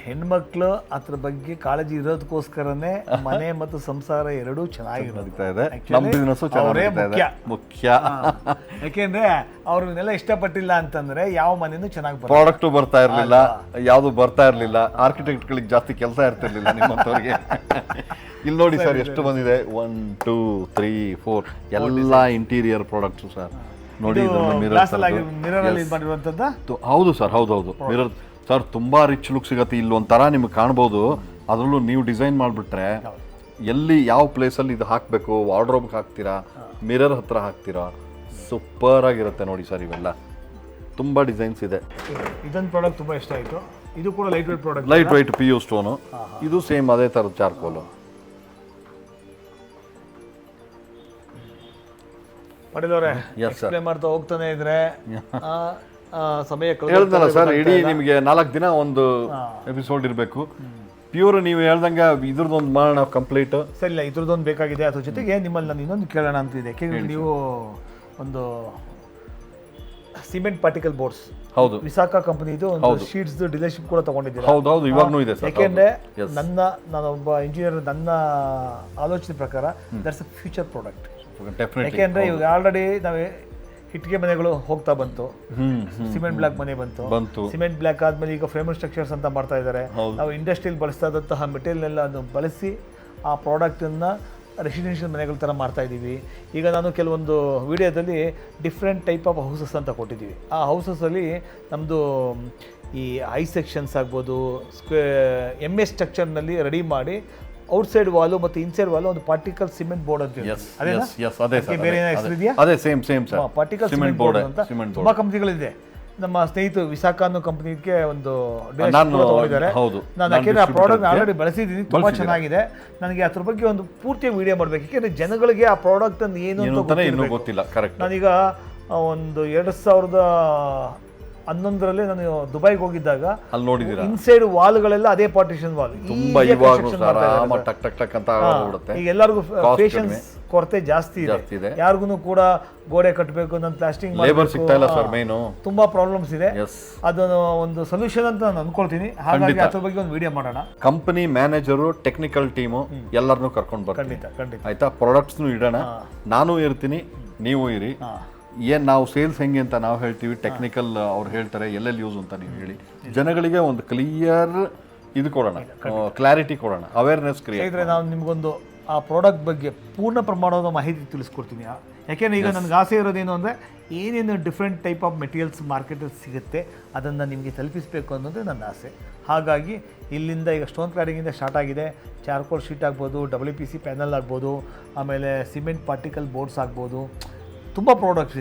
ಹೆಣ್ಮಕ್ಳು ಅದ್ರ ಬಗ್ಗೆ ಕಾಳಜಿ ಇರೋದಕ್ಕೋಸ್ಕರನೇ ಮನೆ ಮತ್ತು ಸಂಸಾರ ಎರಡೂ ಚೆನ್ನಾಗಿರುತ್ತೆ. ಮುಖ್ಯ. ಯಾಕೆಂದ್ರೆ ಅವ್ರನ್ನೆಲ್ಲ ಇಷ್ಟಪಟ್ಟಿಲ್ಲ ಅಂತಂದ್ರೆ ಯಾವ ಮನೆಯೂ ಚೆನ್ನಾಗಿ ಪ್ರಾಡಕ್ಟ್ ಬರ್ತಾ ಇರ್ಲಿಲ್ಲ, ಯಾವ್ದು ಬರ್ತಾ ಇರ್ಲಿಲ್ಲ. ಆರ್ಕಿಟೆಕ್ಟ್ ಗಳಿಗೆ ಜಾಸ್ತಿ ಕೆಲಸ ಇರ್ತಿರ್ಲಿಲ್ಲ ನಿಮ್ಮಂತವ್ರಿಗೆ. ಇಲ್ಲಿ ನೋಡಿ ಸರ್, ಎಷ್ಟು ಬಂದಿದೆ. 1 2 3 4 ಎಲ್ಲ ಇಂಟೀರಿಯರ್ ಪ್ರಾಡಕ್ಟ್ಸ್ ಸರ್. ನೋಡಿ, ಹೌದು ಸರ್, ಹೌದೌದು. ಮಿರರ್ ಸರ್, ತುಂಬಾ ರಿಚ್ ಲುಕ್ ಸಿಗತ್ತೆ. ಇಲ್ಲಿ ಒಂಥರ ನಿಮ್ಗೆ ಕಾಣ್ಬೋದು. ಅದರಲ್ಲೂ ನೀವು ಡಿಸೈನ್ ಮಾಡಿಬಿಟ್ರೆ ಎಲ್ಲಿ ಯಾವ ಪ್ಲೇಸಲ್ಲಿ ಇದು ಹಾಕಬೇಕು, ವಾರ್ಡ್ರೋಬ್ಗೆ ಹಾಕ್ತೀರಾ, ಮಿರರ್ ಹತ್ರ ಹಾಕ್ತೀರಾ, ಸೂಪರ್ ಆಗಿರುತ್ತೆ ನೋಡಿ ಸರ್. ಇವೆಲ್ಲ ತುಂಬಾ ಡಿಸೈನ್ಸ್ ಇದೆ. ಇದೊಂದು ಪ್ರಾಡಕ್ಟ್ ತುಂಬಾ ಇಷ್ಟ ಆಯಿತು. ಇದು ಕೂಡ light weight product, light weight PU stone. ಇದು ಸೇಮ್ ಅದೇ ಥರದ ಚಾರ್ಕೋಲು. ಪಾಟೀಲ್ ಅವರೇ Yes, sir. ಎಕ್ಸ್ಪ್ಲೇನ್ ಮಾಡ್ತಾ ಹೋಗ್ತಾನೆ ಇದ್ರೆ ಸಮಯ ಹೇಳ್ದಲ್ಲ ಸರ್, ಇಡೀ ನಿಮಗೆ 4 ದಿನ ಒಂದು ಎಪಿಸೋಡ್ ಇರಬೇಕು. ಪ್ಯೂರ್ ನೀವು ಹೇಳ್ದಂಗೆ ಇದ್ರದ್ದೊಂದು ಮಾಡೋಣ ಕಂಪ್ಲೀಟ್. ಸರಿ, ಇಲ್ಲ ಇದ್ರದ್ದೊಂದು ಬೇಕಾಗಿದೆ. ಅದ್ರ ಜೊತೆಗೆ ನಿಮ್ಮಲ್ಲಿ ನಾನು ಇನ್ನೊಂದು ಕೇಳೋಣ ಅಂತಿದೆ. ಯಾಕೆಂದ್ರೆ ನೀವು ಒಂದು ಸಿಮೆಂಟ್ ಪಾರ್ಟಿಕಲ್ ಬೋರ್ಡ್ಸ್, ಹೌದು, ವಿಸಾಖಾ ಕಂಪನಿದು ಒಂದು ಶೀಟ್ಸ್ ಡೀಲರ್ಶಿಪ್ ಕೂಡ ತಗೊಂಡಿದ್ದೀರಾ. ಹೌದು, ಇವಾಗ್ನೂ ಇದೆ ಸರ್. ಯಾಕೆಂದ್ರೆ ನಾನೊಬ್ಬ ಇಂಜಿನಿಯರ್, ನನ್ನ ಆಲೋಚನೆ ಪ್ರಕಾರ ದಟ್ಸ್ ಅ ಫ್ಯೂಚರ್ ಪ್ರಾಡಕ್ಟ್. ಯಾಕೆಂದ್ರೆ ಇವಾಗ ಆಲ್ರೆಡಿ ನಾವು ಇಟ್ಟಿಗೆ ಮನೆಗಳು ಹೋಗ್ತಾ ಬಂತು, ಸಿಮೆಂಟ್ ಬ್ಲಾಕ್ ಮನೆ ಬಂತು. ಸಿಮೆಂಟ್ ಬ್ಲಾಕ್ ಆದ್ಮೇಲೆ ಈಗ ಫ್ರೇಮ್ ಸ್ಟ್ರಕ್ಚರ್ಸ್ ಅಂತ ಮಾಡ್ತಾ ಇದ್ದಾರೆ. ನಾವು ಇಂಡಸ್ಟ್ರಿಯಲ್ ಬಳಸ್ತಾ ಇದ್ದಂತಹ ಮೆಟೀರಿಯಲ್ ಅನ್ನು ಬಳಸಿ ಆ ಪ್ರಾಡಕ್ಟನ್ನು ರೆಸಿಡೆನ್ಷಿಯಲ್ ಮನೆಗಳ ಥರ ಮಾಡ್ತಾ ಇದ್ದೀವಿ. ಈಗ ನಾನು ಕೆಲವೊಂದು ವಿಡಿಯೋದಲ್ಲಿ ಡಿಫ್ರೆಂಟ್ ಟೈಪ್ ಆಫ್ ಹೌಸಸ್ ಅಂತ ಕೊಟ್ಟಿದ್ದೀವಿ. ಆ ಹೌಸಸಲ್ಲಿ ನಮ್ಮದು ಈ ಐ ಸೆಕ್ಷನ್ಸ್ ಆಗ್ಬೋದು, ಎಮ್ ಎ ಸ್ಟ್ರಕ್ಚರ್ನಲ್ಲಿ ರೆಡಿ ಮಾಡಿ ಔಟ್ಸೈಡ್ ವಾಲು ಮತ್ತು ಇನ್ಸೈಡ್ ವಾಲು ಒಂದು ಪಾರ್ಟಿಕಲ್ ಸಿಮೆಂಟ್ ಬೋರ್ಡ್ ಅಂತ ಬೇರೆ ಹೆಸರು ಇದೆಯಾ? ಪಾರ್ಟಿಕಲ್ ಸಿಮೆಂಟ್ ಬೋರ್ಡ್ ಅಂತ ತುಂಬಾ ಕಂಪ್ನಿಗಳಿದೆ. ನಮ್ಮ ಸ್ನೇಹಿತರು ವಿಸಾಖಾ ಅನ್ನೋ ಕಂಪ್ನಿಗೆ ಒಂದು ತಗೊಂಡಿದ್ದಾರೆ. ನಾನು ಯಾಕೆಂದ್ರೆ ಆ ಪ್ರಾಡಕ್ಟ್ ಆಲ್ರೆಡಿ ಬಳಸಿದ್ದೀನಿ, ತುಂಬಾ ಚೆನ್ನಾಗಿದೆ. ನನಗೆ ಅದ್ರ ಬಗ್ಗೆ ಒಂದು ಪೂರ್ತಿ ವಿಡಿಯೋ ಮಾಡ್ಬೇಕು. ಯಾಕೆಂದ್ರೆ ಜನಗಳಿಗೆ ಆ ಪ್ರಾಡಕ್ಟ್ ಅನ್ನು ಏನು ಅಂತ ಗೊತ್ತಿಲ್ಲ. ನಾನೀಗ ಒಂದು 2011ರಲ್ಲಿ ನಾನು ದುಬೈಗೆ ಹೋಗಿದ್ದಾಗ ಅಲ್ಲಿ ನೋಡಿದ್ದೀರಾ, ಇನ್ಸೈಡ್ ವಾಲ್ಗಳೆಲ್ಲ ಅದೇ ಪಾರ್ಟಿಷನ್ ವಾಲ್. ತುಂಬಾ ಈಗ ಎಲ್ಲರಿಗೂ ಪೇಷನ್ಸ್ ಕೊರತೆ ಜಾಸ್ತಿ ಇದೆ. ಯಾರಿಗೂ ಕೂಡ ಗೋಡೆ ಕಟ್ಟಬೇಕು, ನನ್ನ ಪ್ಲಾಸ್ಟಿಂಗ್ ತುಂಬಾ ಪ್ರಾಬ್ಲಮ್ಸ್ ಇದೆ. ಅದನ್ನು ಒಂದು ಸೊಲ್ಯೂಷನ್ ಅಂತ ನಾನು ಅನ್ಕೊಳ್ತೀನಿ. ಹಾಗಾಗಿ ಅದ್ರ ಬಗ್ಗೆ ಒಂದು ವಿಡಿಯೋ ಮಾಡೋಣ. ಕಂಪನಿ ಮ್ಯಾನೇಜರು, ಟೆಕ್ನಿಕಲ್ ಟೀಮು ಎಲ್ಲರನ್ನೂ ಕರ್ಕೊಂಡು ಬರ್ತೀನಿ. ಆಯ್ತಾ? ಪ್ರಾಡಕ್ಟ್ಸ್ನು ಇಡೋಣ, ನಾನು ಇರ್ತೀನಿ, ನೀವು ಇರಿ. ಏನು ನಾವು ಸೇಲ್ಸ್ ಹೆಂಗೆ ಅಂತ ನಾವು ಹೇಳ್ತೀವಿ, ಟೆಕ್ನಿಕಲ್ ಅವ್ರು ಹೇಳ್ತಾರೆ ಎಲ್ಲೆಲ್ಲಿ ಯೂಸ್ ಅಂತ ನೀವು ಹೇಳಿ. ಜನಗಳಿಗೆ ಒಂದು ಕ್ಲಿಯರ್ ಇದು ಕೊಡೋಣ, ಕ್ಲಾರಿಟಿ ಕೊಡೋಣ, ಅವೇರ್ನೆಸ್ ಕ್ರಿಯೇಟ್. ನಾವು ನಿಮ್ಗೊಂದು ಆ ಪ್ರಾಡಕ್ಟ್ ಬಗ್ಗೆ ಪೂರ್ಣ ಪ್ರಮಾಣದ ಮಾಹಿತಿ ತಿಳಿಸ್ಕೊಡ್ತೀನಿ. ಯಾಕೆಂದರೆ ಈಗ ನನಗೆ ಆಸೆ ಇರೋದೇನು ಅಂದರೆ ಏನೇನು ಡಿಫ್ರೆಂಟ್ ಟೈಪ್ ಆಫ್ ಮೆಟೀರಿಯಲ್ಸ್ ಮಾರ್ಕೆಟಲ್ಲಿ ಸಿಗುತ್ತೆ ಅದನ್ನು ನಿಮಗೆ ತಲುಪಿಸಬೇಕು ಅನ್ನೋದು ನನ್ನ ಆಸೆ. ಹಾಗಾಗಿ ಇಲ್ಲಿಂದ ಈಗ ಸ್ಟೋನ್ ಕ್ಲಾಡಿಂಗಿಂದ ಸ್ಟಾರ್ಟ್ ಆಗಿದೆ. ಚಾರ್ಕೋಲ್ ಶೀಟ್ ಆಗ್ಬೋದು, WPC ಪ್ಯಾನಲ್ ಆಗ್ಬೋದು, ಆಮೇಲೆ ಸಿಮೆಂಟ್ ಪಾರ್ಟಿಕಲ್ ಬೋರ್ಡ್ಸ್ ಆಗ್ಬೋದು. ತುಂಬ ಪ್ರಾಡಕ್ಟ್ಸ್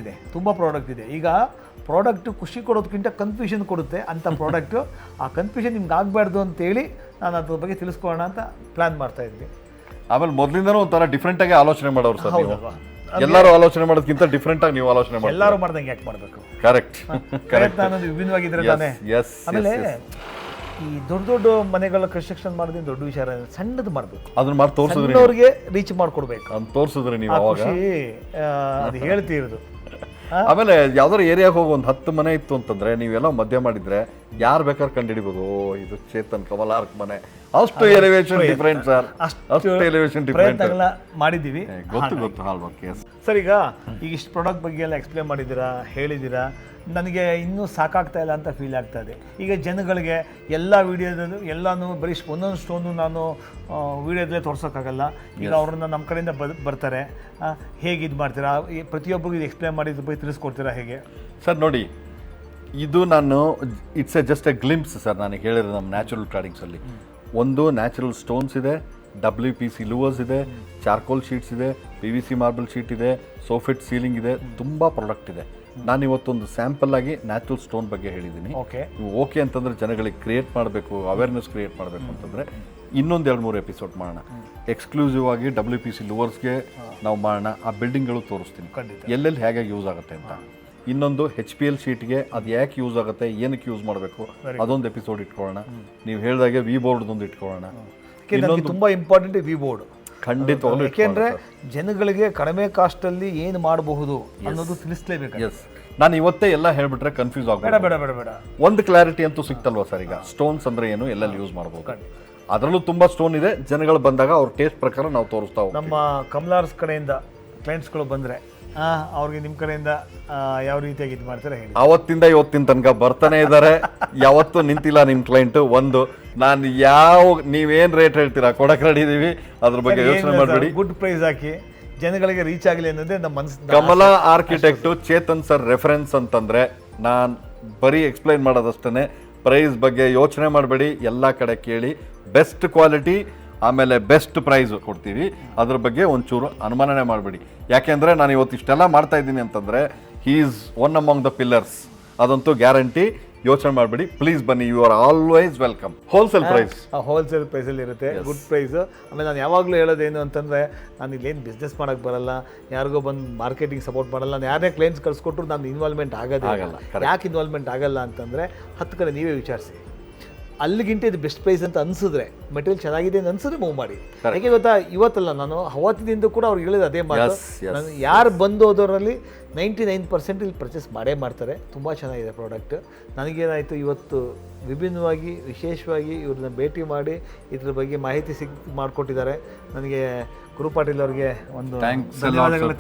ಇದೆ. ಈಗ ಪ್ರಾಡಕ್ಟು ಖುಷಿ ಕೊಡೋದಕ್ಕಿಂತ ಕನ್ಫ್ಯೂಷನ್ ಕೊಡುತ್ತೆ ಅಂಥ ಪ್ರಾಡಕ್ಟು. ಆ ಕನ್ಫ್ಯೂಷನ್ ನಿಮ್ಗೆ ಆಗಬಾರ್ದು ಅಂತೇಳಿ ನಾನು ಅದ್ರ ಬಗ್ಗೆ ತಿಳಿಸ್ಕೊಳ್ಳೋಣ ಅಂತ ಪ್ಲ್ಯಾನ್ ಮಾಡ್ತಾ ಇದ್ವಿ. ಆಮೇಲೆ ಮೊದಲಿಂದನೂ ಒಂಥರ ಡಿಫ್ರೆಂಟಾಗಿ ಆಲೋಚನೆ ಮಾಡೋರು ಸರ್. ಎಲ್ಲರೂ ಆಲೋಚನೆ ಮಾಡೋದಕ್ಕಿಂತ ಡಿಫ್ರೆಂಟಾಗಿ ನೀವು ಆಲೋಚನೆ ಮಾಡಿ. ಎಲ್ಲರೂ ಮಾಡ್ದಂಗೆ ಯಾಕೆ ಮಾಡಬೇಕು? ಕರೆಕ್ಟ್. ನಾನು ವಿಭಿನ್ನವಾಗಿದ್ರೆ ತಾನೇ. ಆಮೇಲೆ ಈ ದೊಡ್ಡ ಮನೆಗಳ ಕನ್ಸ್ಟ್ರಕ್ಷನ್ ಮಾಡೋದು ದೊಡ್ಡ ವಿಚಾರ, ಸಣ್ಣದು ಮಾಡಬೇಕು. ಅದನ್ನ ಮಾಡಿ ತೋರಿಸಿದ್ರೆ ಅವ್ರಿಗೆ ರೀಚ್ ಮಾಡ್ಕೊಡ್ಬೇಕು ಅಂತ ತೋರಿಸಿದ್ರೆ ನೀವು ಅದು ಹೇಳ್ತಿರೋದು. ಆಮೇಲೆ ಯಾವ್ದಾರು ಏರಿಯಾಗ ಹೋಗಿ ಒಂದು 10 ಮನೆ ಇತ್ತು ಅಂತಂದ್ರೆ ನೀವೆಲ್ಲ ಮಧ್ಯ ಮಾಡಿದ್ರೆ ಯಾರು ಬೇಕಾದ್ರೆ ಕಂಡುಹಿಡಿಬೋದು, ಇದು ಚೇತನ್ ಕಮಲಾರ್ಕ್ ಮನೆ. ಅಷ್ಟು ಎಲಿವೇಶನ್ ಡಿಫರೆಂಟ್ ಸರ್, ಅಷ್ಟು ಎಲಿವೇಶನ್ ಡಿಫರೆಂಟ್ ಮಾಡಿದ್ದೀವಿ. ಗೊತ್ತು ಹಾಲ್ಬಕ್ಕೆ ಸರ್. ಈಗ ಇಷ್ಟು ಪ್ರಾಡಕ್ಟ್ ಬಗ್ಗೆ ಎಲ್ಲ ಎಕ್ಸ್ಪ್ಲೇನ್ ಮಾಡಿದ್ದೀರಾ, ಹೇಳಿದ್ದೀರಾ. ನನಗೆ ಇನ್ನೂ ಸಾಕಾಗ್ತಾ ಇಲ್ಲ ಅಂತ ಫೀಲ್ ಆಗ್ತಾ ಇದೆ. ಈಗ ಜನಗಳಿಗೆ ಎಲ್ಲ ವೀಡಿಯೋದಲ್ಲೂ ಎಲ್ಲನೂ ಬರೀ ಒಂದೊಂದು ಸ್ಟೋನು ನಾನು ವೀಡಿಯೋದಲ್ಲೇ ತೋರ್ಸೋಕ್ಕಾಗಲ್ಲ. ಈಗ ಅವ್ರನ್ನ ನಮ್ಮ ಕಡೆಯಿಂದ ಬರ್ತಾರೆ, ಹೇಗೆ ಇದು ಮಾಡ್ತೀರಾ, ಪ್ರತಿಯೊಬ್ಬರಿಗೂ ಇದು ಎಕ್ಸ್ಪ್ಲೇನ್ ಮಾಡಿದ್ರ ಬಗ್ಗೆ ತಿಳಿಸ್ಕೊಡ್ತೀರಾ ಹೇಗೆ ಸರ್? ನೋಡಿ, ಇದು ನಾನು ಇಟ್ಸ್ ಜಸ್ಟ್ ಎ ಗ್ಲಿಂಪ್ಸ್ ಸರ್. ನನಗೆ ಹೇಳಿರೋದು ನಮ್ಮ ನ್ಯಾಚುರಲ್ ಕ್ಲಾಡಿಂಗ್ಸಲ್ಲಿ ಒಂದು ನ್ಯಾಚುರಲ್ ಸ್ಟೋನ್ಸ್ ಇದೆ, WPC ಲೂವರ್ಸ್ ಇದೆ, ಚಾರ್ಕೋಲ್ ಶೀಟ್ಸ್ ಇದೆ, PVC ಮಾರ್ಬಲ್ ಶೀಟ್ ಇದೆ, ಸೋಫಿಟ್ ಸೀಲಿಂಗ್ ಇದೆ, ತುಂಬ ಪ್ರಾಡಕ್ಟ್ ಇದೆ. ನಾನು ಇವತ್ತೊಂದು ಸ್ಯಾಂಪಲ್ ಆಗಿ ನ್ಯಾಚುರಲ್ ಸ್ಟೋನ್ ಬಗ್ಗೆ ಹೇಳಿದ್ದೀನಿ. ಓಕೆ ಅಂತಂದ್ರೆ ಜನಗಳಿಗೆ ಕ್ರಿಯೇಟ್ ಮಾಡಬೇಕು, ಅವೇರ್ನೆಸ್ ಕ್ರಿಯೇಟ್ ಮಾಡಬೇಕು ಅಂತಂದರೆ ಇನ್ನೊಂದು 2-3 ಎಪಿಸೋಡ್ ಮಾಡೋಣ. ಎಕ್ಸ್ಕ್ಲೂಸಿವ್ ಆಗಿ WPC ಲೂವರ್ಸ್ಗೆ ನಾವು ಮಾಡೋಣ. ಆ ಬಿಲ್ಡಿಂಗ್ಗಳು ತೋರಿಸ್ತೀನಿ ಎಲ್ಲೆಲ್ಲಿ ಹೇಗೆ ಯೂಸ್ ಆಗುತ್ತೆ ಅಂತ. ಇನ್ನೊಂದು HPL ಶೀಟ್ಗೆ ಅದು ಯಾಕೆ ಯೂಸ್ ಆಗುತ್ತೆ, ಏನಕ್ಕೆ ಯೂಸ್ ಮಾಡಬೇಕು, ಅದೊಂದು ಎಪಿಸೋಡ್ ಇಟ್ಕೊಳ್ಳೋಣ. ನೀವು ಹೇಳಿದಾಗೆ ವಿ ಬೋರ್ಡ್ದೊಂದು ಇಟ್ಕೊಳ್ಳೋಣ. ತುಂಬ ಇಂಪಾರ್ಟೆಂಟ್ ವಿ ಬೋರ್ಡ್ ಖಂಡಿತವಾಗ್ಲೂ. ಯಾಕೆಂದ್ರೆ ಜನಗಳಿಗೆ ಕಡಿಮೆ ಕಾಸ್ಟಲ್ಲಿ ಏನು ಮಾಡಬಹುದು ಅನ್ನೋದು ತಿಳಿಸ್ಲೇಬೇಕು. ಎಸ್, ನಾನು ಇವತ್ತೇ ಎಲ್ಲ ಹೇಳ್ಬಿಟ್ರೆ ಕನ್ಫ್ಯೂಸ್ ಆಗಬೇಡ. ಬೇಡ ಒಂದು ಕ್ಲಾರಿಟಿ ಅಂತೂ ಸಿಕ್ತಲ್ವಾ ಸರ್? ಈಗ ಸ್ಟೋನ್ಸ್ ಅಂದ್ರೆ ಏನು, ಎಲ್ಲೆಲ್ಲಿ ಯೂಸ್ ಮಾಡಬಹುದು, ಅದರಲ್ಲೂ ತುಂಬಾ ಸ್ಟೋನ್ ಇದೆ. ಜನಗಳು ಬಂದಾಗ ಅವ್ರ ಟೇಸ್ಟ್ ಪ್ರಕಾರ ನಾವು ತೋರಿಸ್ತಾ ಹೋಗ್ತೀವಿ. ನಮ್ಮ ಕಮಲಾರ್ಸ್ ಕಡೆಯಿಂದ ಕ್ಲೈಂಟ್ಸ್ಗಳು ಬಂದರೆ ಅವ್ರಿಗೆ ನಿಮ್ಮ ಕಡೆಯಿಂದ ಯಾವ ರೀತಿಯಾಗಿ ಇದು ಮಾಡ್ತಾರೆ ಹೇಳಿ. ಅವತ್ತಿಂದ ಇವತ್ತಿನ ತನಕ ಬರ್ತಾನೆ ಇದ್ದಾರೆ, ಯಾವತ್ತೂ ನಿಂತಿಲ್ಲ ನಿಮ್ಮ ಕ್ಲೈಂಟ್. ಒಂದು ನಾನು ನೀವೇನು ರೇಟ್ ಹೇಳ್ತೀರಾ ಕೊಡಕ್ಕೆ ರೆಡಿ ಇದೀವಿ, ಅದ್ರ ಬಗ್ಗೆ ಯೋಚನೆ ಮಾಡಬೇಡಿ. ಗುಡ್ ಪ್ರೈಸ್ ಹಾಕಿ ಜನಗಳಿಗೆ ರೀಚ್ ಆಗಲಿ ಅನ್ನೋದೇ ನಮ್ಮ ಮನಸ್ಸು. Kamala architect Chetan sir reference ಅಂತಂದ್ರೆ ನಾನು ಬರೀ ಎಕ್ಸ್ಪ್ಲೈನ್ ಮಾಡೋದಷ್ಟೇ. ಪ್ರೈಸ್ ಬಗ್ಗೆ ಯೋಚನೆ ಮಾಡಬೇಡಿ, ಎಲ್ಲ ಕಡೆ ಕೇಳಿ. ಬೆಸ್ಟ್ ಕ್ವಾಲಿಟಿ ಆಮೇಲೆ ಬೆಸ್ಟ್ ಪ್ರೈಸ್ ಕೊಡ್ತೀವಿ. ಅದ್ರ ಬಗ್ಗೆ ಒಂಚೂರು ಅನುಮಾನನೇ ಮಾಡಬೇಡಿ. ಯಾಕೆಂದರೆ ನಾನು ಇವತ್ತು ಇಷ್ಟೆಲ್ಲ ಮಾಡ್ತಾ ಇದ್ದೀನಿ ಅಂತಂದರೆ he is one among the pillars, ಅದಂತೂ ಗ್ಯಾರಂಟಿ. ಯೋಚನೆ ಮಾಡಬೇಡಿ, ಪ್ಲೀಸ್ ಬನ್ನಿ, you are always welcome. Wholesale price, wholesale ಪ್ರೈಸಲ್ಲಿ ಇರುತ್ತೆ, ಗುಡ್ ಪ್ರೈಸು. ಆಮೇಲೆ ನಾನು ಯಾವಾಗಲೂ ಹೇಳೋದೇನು ಅಂತಂದರೆ, ನಾನು ಇಲ್ಲೇನು ಬಿಸ್ನೆಸ್ ಮಾಡೋಕ್ಕೆ ಬರಲ್ಲ, ಯಾರಿಗೋ ಬಂದು ಮಾರ್ಕೆಟಿಂಗ್ ಸಪೋರ್ಟ್ ಮಾಡಲ್ಲ, ನಾನು ಯಾರನ್ನೇ ಕ್ಲೈಂಟ್ಸ್ ಕಳ್ಸಿಕೊಟ್ರು ನಾನು ಇನ್ವಾಲ್ವ್ಮೆಂಟ್ ಆಗೋದೇ ಆಗಲ್ಲ. ಯಾಕೆ ಇನ್ವಾಲ್ವ್ಮೆಂಟ್ ಆಗಲ್ಲ ಅಂತಂದರೆ 10 ಕಡೆ ನೀವೇ ವಿಚಾರಿಸಿ, ಅಲ್ಲಿಗಿಂತ ಇದು ಬೆಸ್ಟ್ ಪ್ರೈಸ್ ಅಂತ ಅನಿಸಿದ್ರೆ, ಮೆಟೀರಿಯಲ್ ಚೆನ್ನಾಗಿದೆ ಅಂತ ಅನಿಸಿದ್ರೆ ಮೂವ್ ಮಾಡಿ. ಯಾಕೆ ಗೊತ್ತಾ, ಇವತ್ತಲ್ಲ, ನಾನು ಅವತ್ತಿನಿಂದ ಕೂಡ ಅವ್ರಿಗೆ ಹೇಳಿದ ಅದೇ ಮಾತು. ನಾನು ಯಾರು ಬಂದು ಹೋದವರಲ್ಲಿ 99% ಇಲ್ಲಿ ಪರ್ಚೇಸ್ ಮಾಡೇ ಮಾಡ್ತಾರೆ. ತುಂಬ ಚೆನ್ನಾಗಿದೆ ಪ್ರಾಡಕ್ಟ್. ನನಗೇನಾಯಿತು, ಇವತ್ತು ವಿಭಿನ್ನವಾಗಿ ವಿಶೇಷವಾಗಿ ಇವ್ರನ್ನ ಭೇಟಿ ಮಾಡಿ ಇದ್ರ ಬಗ್ಗೆ ಮಾಹಿತಿ ಮಾಡಿಕೊಟ್ಟಿದ್ದಾರೆ. ನನಗೆ ಗುರು ಪಾಟೀಲ್ ಅವರಿಗೆ ಒಂದು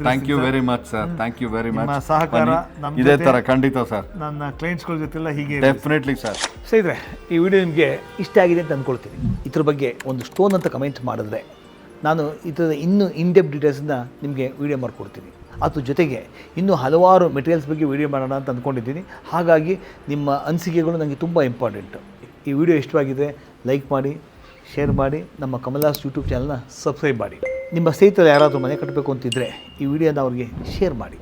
thank you very much sir. Thank you very much. ಸಹಕಾರ ಇದೇ ಥರ ಖಂಡಿತ ಸರ್, ನನ್ನ ಕ್ಲೈಂಟ್ಸ್ಗಳ ಜೊತೆಲ್ಲ ಹೀಗೆ ಡೆಫಿನೆಟ್ಲಿ ಸರ್. ಸ್ನೇಹಿತರೆ, ಈ ವಿಡಿಯೋ ನಿಮಗೆ ಇಷ್ಟ ಆಗಿದೆ ಅಂತ ಅಂದ್ಕೊಳ್ತೀನಿ. ಇದ್ರ ಬಗ್ಗೆ ಒಂದು ಸ್ಟೋನ್ ಅಂತ ಕಮೆಂಟ್ ಮಾಡಿದ್ರೆ ನಾನು ಇದರ ಇನ್ನೂ ಇನ್ಡೆಪ್ ಡೀಟೇಲ್ಸನ್ನ ನಿಮಗೆ ವಿಡಿಯೋ ಮಾಡಿಕೊಡ್ತೀನಿ. ಅದ್ರ ಜೊತೆಗೆ ಇನ್ನೂ ಹಲವಾರು ಮೆಟೀರಿಯಲ್ಸ್ ಬಗ್ಗೆ ವಿಡಿಯೋ ಮಾಡೋಣ ಅಂತ ಅಂದ್ಕೊಂಡಿದ್ದೀನಿ. ಹಾಗಾಗಿ ನಿಮ್ಮ ಅನಿಸಿಕೆಗಳು ನನಗೆ ತುಂಬ ಇಂಪಾರ್ಟೆಂಟು. ಈ ವಿಡಿಯೋ ಇಷ್ಟವಾಗಿದ್ದರೆ ಲೈಕ್ ಮಾಡಿ, ಶೇರ್ ಮಾಡಿ, ನಮ್ಮ ಕಮಲಾಸ್ ಯೂಟ್ಯೂಬ್ ಚಾನಲ್ನ ಸಬ್ಸ್ಕ್ರೈಬ್ ಮಾಡಿ. ನಿಮ್ಮ ಸ್ನೇಹಿತರು ಯಾರಾದರೂ ಮನೆ ಕಟ್ಟಬೇಕು ಅಂತಿದ್ದರೆ ಈ ವಿಡಿಯೋನ ಅವ್ರಿಗೆ ಶೇರ್ ಮಾಡಿ.